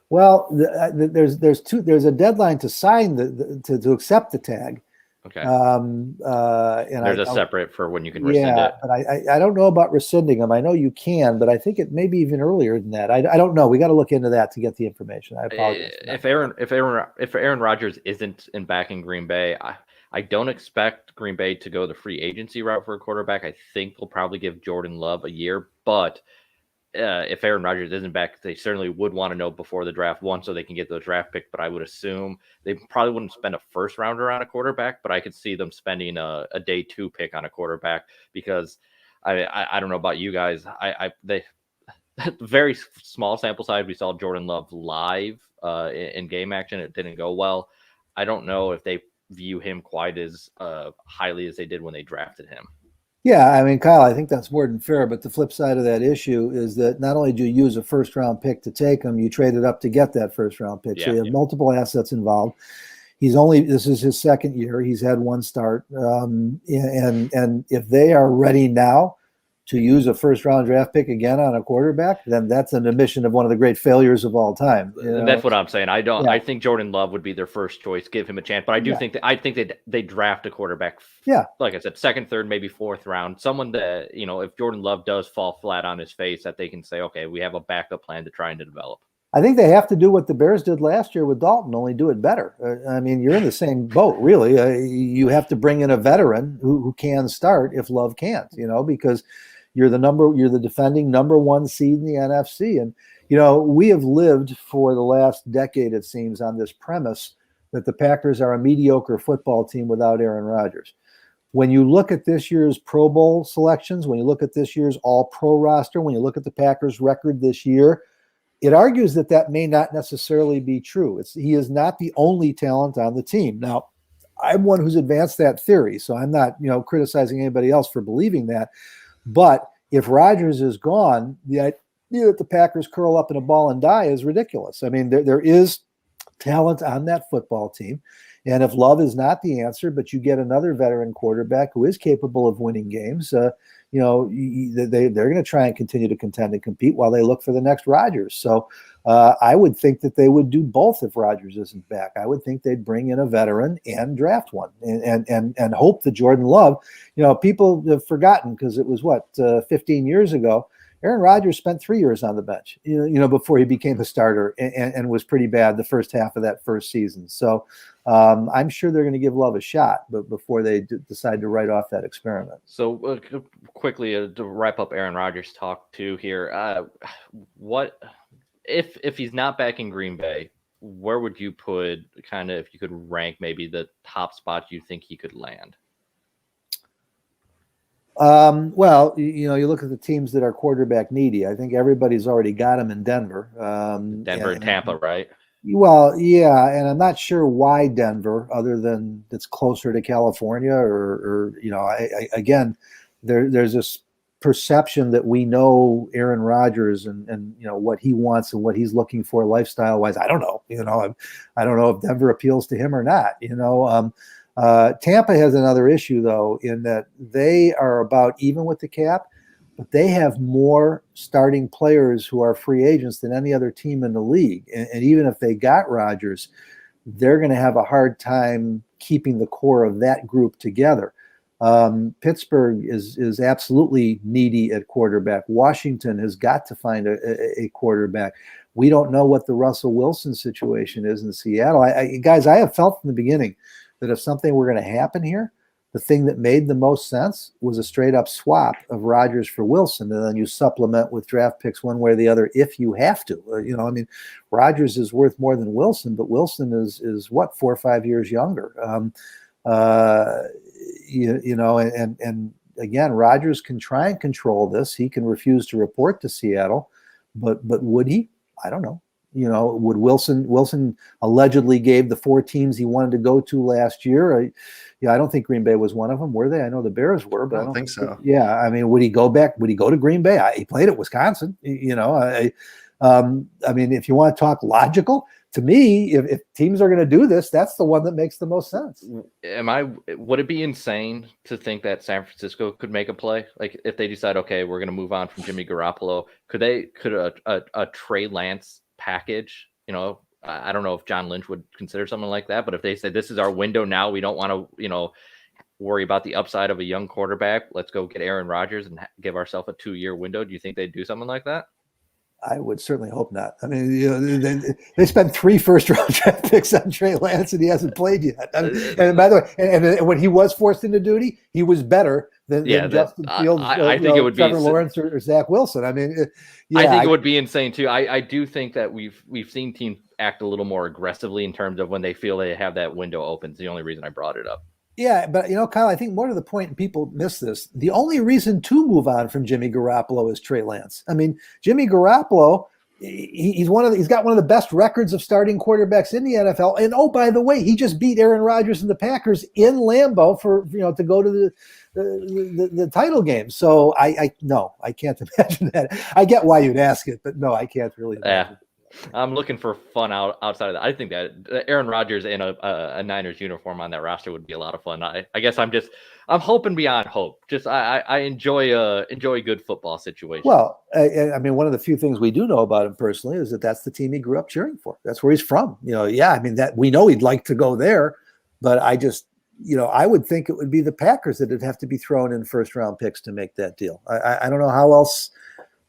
Well, there's a deadline to sign to accept the tag. Okay. And there's a separate for when you can rescind it. But I don't know about rescinding them. I know you can, but I think it may be even earlier than that. I don't know. We got to look into that to get the information. I apologize. If Aaron Rodgers isn't back in Green Bay, I don't expect Green Bay to go the free agency route for a quarterback. I think they'll probably give Jordan Love a year, but if Aaron Rodgers isn't back, they certainly would want to know before the draft, one, so they can get the draft pick. But I would assume they probably wouldn't spend a first rounder on a quarterback, but I could see them spending a day 2 pick on a quarterback because I don't know about you guys. They very small sample size. We saw Jordan Love live in game action. It didn't go well. I don't know if they view him quite as highly as they did when they drafted him. Yeah, I mean, Kyle, I think that's more than fair. But the flip side of that issue is that not only do you use a first-round pick to take him, you traded up to get that first-round pick. So you have multiple assets involved. This is his second year. He's had one start. And if they are ready now to use a first-round draft pick again on a quarterback, then that's an admission of one of the great failures of all time. That's what I'm saying. I think Jordan Love would be their first choice. Give him a chance, but I do think they draft a quarterback. Yeah, like I said, second, third, maybe fourth round. Someone that if Jordan Love does fall flat on his face, that they can say, okay, we have a backup plan to try and develop. I think they have to do what the Bears did last year with Dalton, only do it better. I mean, you're in the same boat, really. You have to bring in a veteran who can start if Love can't, because you're the defending number 1 seed in the NFC. And, we have lived for the last decade, it seems, on this premise that the Packers are a mediocre football team without Aaron Rodgers. When you look at this year's Pro Bowl selections, when you look at this year's All-Pro roster, when you look at the Packers' record this year, it argues that may not necessarily be true. He is not the only talent on the team. Now, I'm one who's advanced that theory, so I'm not, criticizing anybody else for believing that. But if Rodgers is gone, the idea that the Packers curl up in a ball and die is ridiculous. I mean, there is talent on that football team. And if Love is not the answer, but you get another veteran quarterback who is capable of winning games, they're going to try and continue to contend and compete while they look for the next Rodgers. So I would think that they would do both if Rodgers isn't back. I would think they'd bring in a veteran and draft one and hope that Jordan Love, people have forgotten because it was 15 years ago. Aaron Rodgers spent 3 years on the bench, before he became a starter and was pretty bad the first half of that first season. So I'm sure they're going to give Love a shot, but before they decide to write off that experiment. So quickly to wrap up Aaron Rodgers talk too here, what if he's not back in Green Bay, where would you put kind of, if you could rank maybe the top spots you think he could land? Well, you look at the teams that are quarterback needy. I think everybody's already got him in Denver. Denver and Tampa, right? Well, yeah, and I'm not sure why Denver, other than it's closer to California, or again, there's this perception that we know Aaron Rodgers and what he wants and what he's looking for lifestyle wise. I don't know. I don't know if Denver appeals to him or not. Tampa has another issue, though, in that they are about even with the cap, but they have more starting players who are free agents than any other team in the league. And even if they got Rodgers, they're going to have a hard time keeping the core of that group together. Pittsburgh is absolutely needy at quarterback. Washington has got to find a quarterback. We don't know what the Russell Wilson situation is in Seattle. Guys, I have felt from the beginning that if something were going to happen here, the thing that made the most sense was a straight up swap of Rodgers for Wilson, and then you supplement with draft picks one way or the other if you have to. Rodgers is worth more than Wilson, but Wilson is 4 or 5 years younger. And again, Rodgers can try and control this. He can refuse to report to Seattle, but would he? I don't know. Would Wilson allegedly gave the 4 teams he wanted to go to last year. I don't think Green Bay was one of them, were they? I know the Bears were, but I don't think so. Yeah, I mean, would he go back? Would he go to Green Bay? He played at Wisconsin. I mean, if you want to talk logical, to me, if teams are going to do this, that's the one that makes the most sense. Would it be insane to think that San Francisco could make a play? Like if they decide, okay, we're going to move on from Jimmy Garoppolo, could a Trey Lance package, I don't know if John Lynch would consider something like that, but if they say this is our window now, we don't want to, worry about the upside of a young quarterback. Let's go get Aaron Rodgers and give ourselves a 2-year window. Do you think they'd do something like that? I would certainly hope not. I mean, they spent 3 first-round draft picks on Trey Lance, and he hasn't played yet. And by the way, and when he was forced into duty, he was better than Justin Fields, I think it would Trevor be Lawrence or Zach Wilson. I mean, I think it would be insane too. I do think that we've seen teams act a little more aggressively in terms of when they feel they have that window open. It's the only reason I brought it up. Yeah, but Kyle, I think more to the point, and people miss this, the only reason to move on from Jimmy Garoppolo is Trey Lance. I mean, Jimmy Garoppolo, he's got one of the best records of starting quarterbacks in the NFL. And oh, by the way, he just beat Aaron Rodgers and the Packers in Lambeau for to go to the title game. So I can't imagine that. I get why you'd ask it, but no, I can't really imagine. Yeah. I'm looking for fun outside of that. I think that Aaron Rodgers in a Niners uniform on that roster would be a lot of fun. I guess I'm hoping beyond hope. Just I enjoy a good football situation. Well, I mean, one of the few things we do know about him personally is that that's the team he grew up cheering for. That's where he's from. I mean, that we know he'd like to go there, but I just, I would think it would be the Packers that would have to be thrown in first-round picks to make that deal. I don't know how else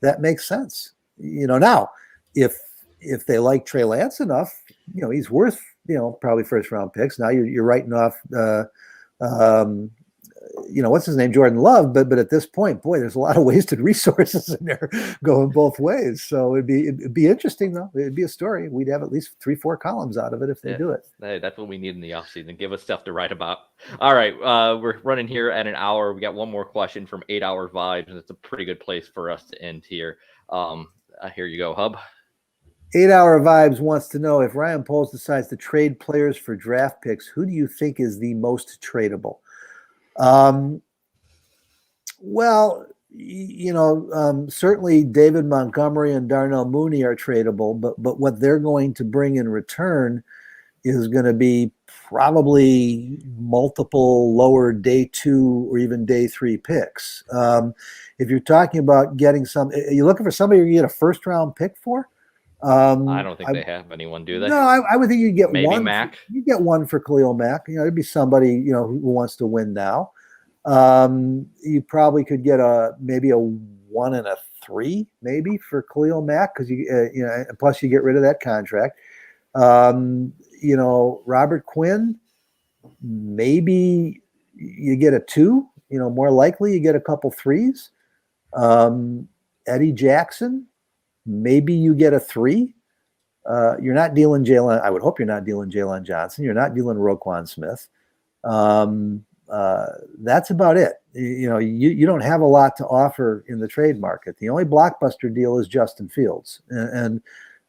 that makes sense. Now, if they like Trey Lance enough, he's worth, probably first-round picks. Now you're writing off, what's his name, Jordan Love. But at this point, boy, there's a lot of wasted resources in there going both ways. So it'd be interesting, though. It'd be a story. We'd have at least 3-4 columns out of it if they do it. Hey, that's what we need in the offseason. Give us stuff to write about. All right, we're running here at an hour. We got one more question from 8 Hour Vibes, and it's a pretty good place for us to end here. Here you go, Hub. 8 Hour Vibes wants to know, if Ryan Poles decides to trade players for draft picks, who do you think is the most tradable? Well, certainly David Montgomery and Darnell Mooney are tradable, but what they're going to bring in return is going to be probably multiple lower day 2 or even day 3 picks. If you're talking about getting you're looking for somebody you get a first-round pick for? I don't think they have anyone, do they? No, I would think you'd get maybe one. Mac. You get one for Khalil Mack. It'd be somebody who wants to win now. You probably could get maybe a 1 and a 3 maybe for Khalil Mack because plus you get rid of that contract. Robert Quinn, maybe you get a 2. More likely you get a couple 3s. Eddie Jackson. Maybe you get a 3. You're not dealing Jalen. I would hope you're not dealing Jalen Johnson. You're not dealing Roquan Smith. That's about it. You don't have a lot to offer in the trade market. The only blockbuster deal is Justin Fields, and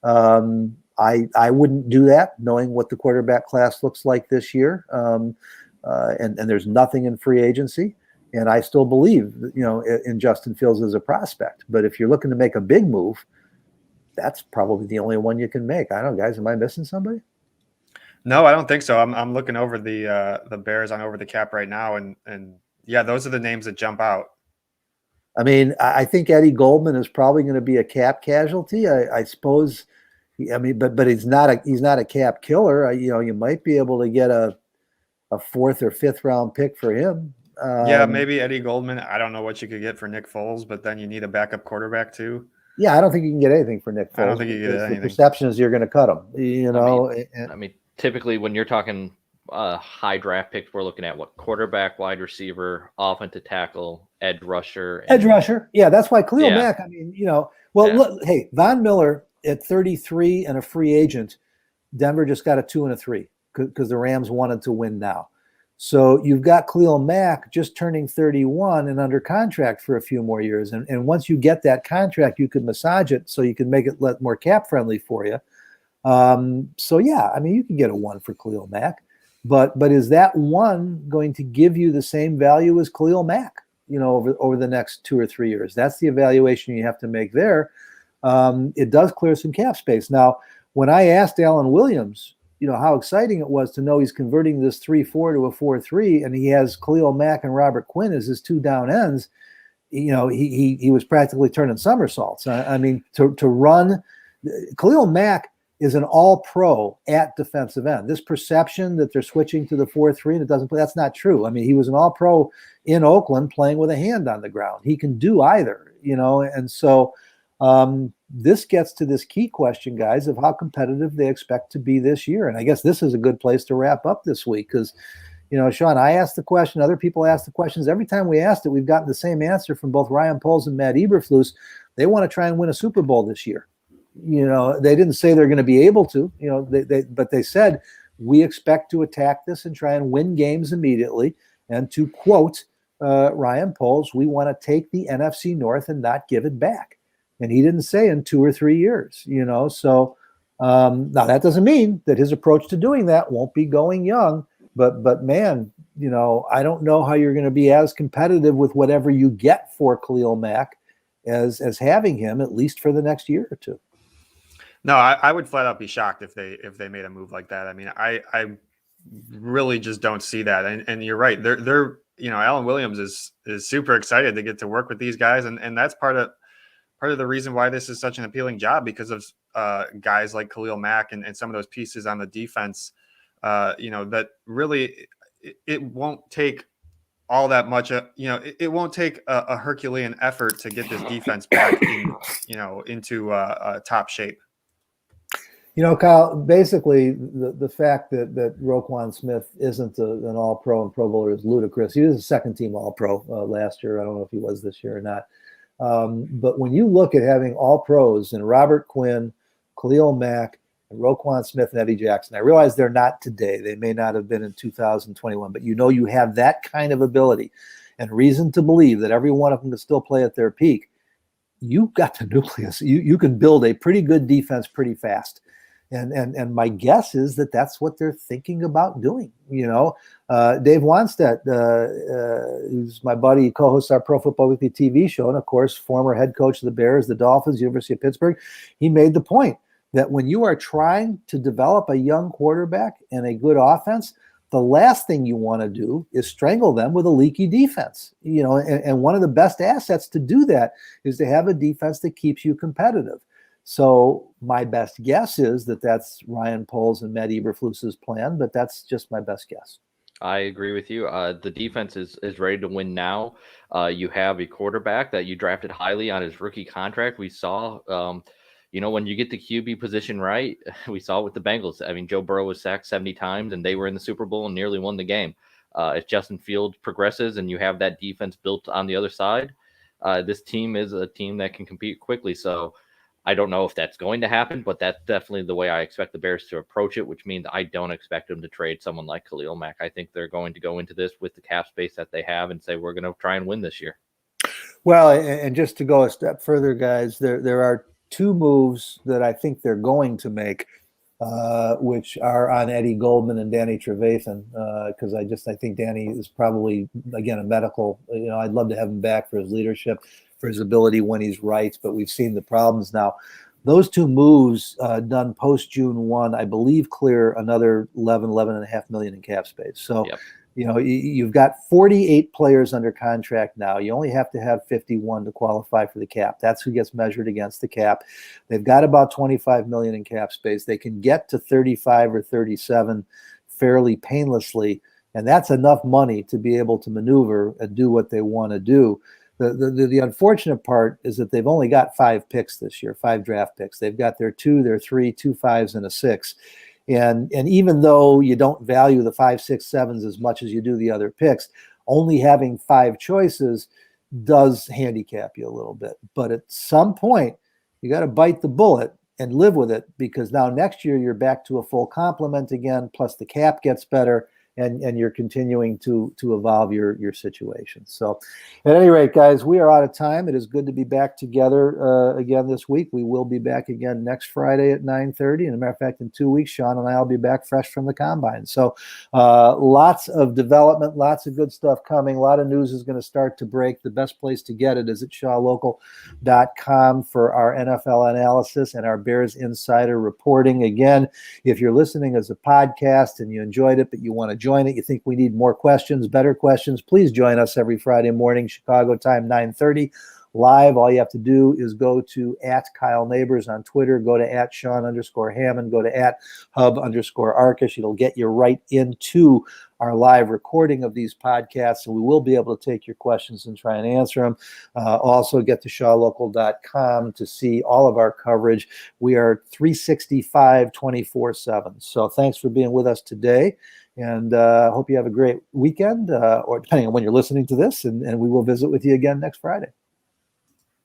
I wouldn't do that, knowing what the quarterback class looks like this year. And there's nothing in free agency. And I still believe, in Justin Fields as a prospect. But if you're looking to make a big move, that's probably the only one you can make. I don't know, guys. Am I missing somebody? No, I don't think so. I'm looking over the Bears on Over the Cap right now, and yeah, those are the names that jump out. I mean, I think Eddie Goldman is probably going to be a cap casualty. I suppose. I mean, but he's not a cap killer. You might be able to get a 4th or 5th round pick for him. Yeah, maybe Eddie Goldman. I don't know what you could get for Nick Foles, but then you need a backup quarterback too. Yeah, I don't think you can get anything for Nick Foles. I don't think you can get anything. The perception is you're going to cut him. I mean, typically when you're talking high draft picks, we're looking at what? Quarterback, wide receiver, offensive tackle, edge rusher. Edge rusher. Yeah, that's why Khalil Mack. I mean, look, hey, Von Miller at 33 and a free agent, Denver just got a 2 and a 3 because the Rams wanted to win now. So you've got Khalil Mack just turning 31 and under contract for a few more years. And once you get that contract, you could massage it so you can make it more cap friendly for you. So yeah, I mean, you can get a 1 for Khalil Mack, but is that 1 going to give you the same value as Khalil Mack, over the next 2 or 3 years? That's the evaluation you have to make there. It does clear some cap space. Now, when I asked Alan Williams, how exciting it was to know he's converting this 3-4 to a 4-3, and he has Khalil Mack and Robert Quinn as his 2 down ends, he was practically turning somersaults. I mean, to run, Khalil Mack is an all-pro at defensive end. This perception that they're switching to the 4-3 and it doesn't play, that's not true. I mean, he was an all-pro in Oakland playing with a hand on the ground. He can do either, and so this gets to this key question, guys, of how competitive they expect to be this year. And I guess this is a good place to wrap up this week because, Sean, I asked the question, other people asked the questions. Every time we asked it, we've gotten the same answer from both Ryan Poles and Matt Eberflus. They want to try and win a Super Bowl this year. They didn't say they're going to be able to, but they said, we expect to attack this and try and win games immediately. And to quote Ryan Poles, we want to take the NFC North and not give it back. And he didn't say in 2 or 3 years, So now that doesn't mean that his approach to doing that won't be going young. But man, I don't know how you're going to be as competitive with whatever you get for Khalil Mack as having him at least for the next year or 2. No, I would flat out be shocked if they made a move like that. I mean, I really just don't see that. And you're right. They're Alan Williams is super excited to get to work with these guys, and that's part of the reason why this is such an appealing job, because of guys like Khalil Mack and some of those pieces on the defense. That really it won't take all that much. It won't take a Herculean effort to get this defense back into top shape. Kyle, basically the fact that Roquan Smith isn't an all-pro and Pro Bowler is ludicrous. He was a second-team all-pro last year. I don't know if he was this year or not. But when you look at having all-pros and Robert Quinn, Khalil Mack, and Roquan Smith and Eddie Jackson, I realize they're not today. They may not have been in 2021, but you have that kind of ability and reason to believe that every one of them can still play at their peak. You've got the nucleus. You can build a pretty good defense pretty fast. And my guess is that that's what they're thinking about doing. Dave Wanstedt, who's my buddy, co-hosts our Pro Football Weekly TV show, and of course, former head coach of the Bears, the Dolphins, University of Pittsburgh. He made the point that when you are trying to develop a young quarterback and a good offense, the last thing you want to do is strangle them with a leaky defense. And one of the best assets to do that is to have a defense that keeps you competitive. So my best guess is that that's Ryan Poles and Matt Eberflus's plan, but that's just my best guess. I agree with you. The defense is ready to win now. You have a quarterback that you drafted highly on his rookie contract. We saw, when you get the QB position right, we saw with the Bengals. I mean, Joe Burrow was sacked 70 times, and they were in the Super Bowl and nearly won the game. If Justin Fields progresses and you have that defense built on the other side, this team is a team that can compete quickly. So I don't know if that's going to happen, but that's definitely the way I expect the Bears to approach it, which means I don't expect them to trade someone like Khalil Mack. I think they're going to go into this with the cap space that they have and say, we're going to try and win this year. Well, and just to go a step further, guys, there are 2 moves that I think they're going to make, which are on Eddie Goldman and Danny Trevathan, because I think Danny is probably, again, a medical. I'd love to have him back for his leadership, for his ability when he's right, but we've seen the problems now. Those 2 moves done post June 1, I believe, clear another $11.5 million in cap space. So, Yep. You've got 48 players under contract now. You only have to have 51 to qualify for the cap. That's who gets measured against the cap. They've got about $25 million in cap space. They can get to 35 or 37 fairly painlessly, and that's enough money to be able to maneuver and do what they want to do. The unfortunate part is that they've only got 5 picks this year, 5 draft picks. They've got their 2, their 3, 2 5s, and a 6. And even though you don't value the 5, 6, 7s as much as you do the other picks, only having 5 choices does handicap you a little bit. But at some point, you got to bite the bullet and live with it, because now next year you're back to a full complement again, plus the cap gets better, and you're continuing to evolve your situation. So at any rate, guys, we are out of time. It is good to be back together again this week. We will be back again next Friday at 9:30. And as a matter of fact, in 2 weeks, Sean and I will be back fresh from the combine. So lots of development, lots of good stuff coming. A lot of news is going to start to break. The best place to get it is at shawlocal.com for our NFL analysis and our Bears Insider reporting. Again, if you're listening as a podcast and you enjoyed it, but you want to join it, you think we need more questions, better questions, please join us every Friday morning, Chicago time, 9:30. Live. All you have to do is go to @Kyle Nabors on Twitter, go to @Sean_Hammond, go to @Hub_Arkush. It'll get you right into our live recording of these podcasts, and we will be able to take your questions and try and answer them. Also, get to shawlocal.com to see all of our coverage. We are 365, 24/7. So thanks for being with us today, and hope you have a great weekend, or depending on when you're listening to this, and we will visit with you again next Friday.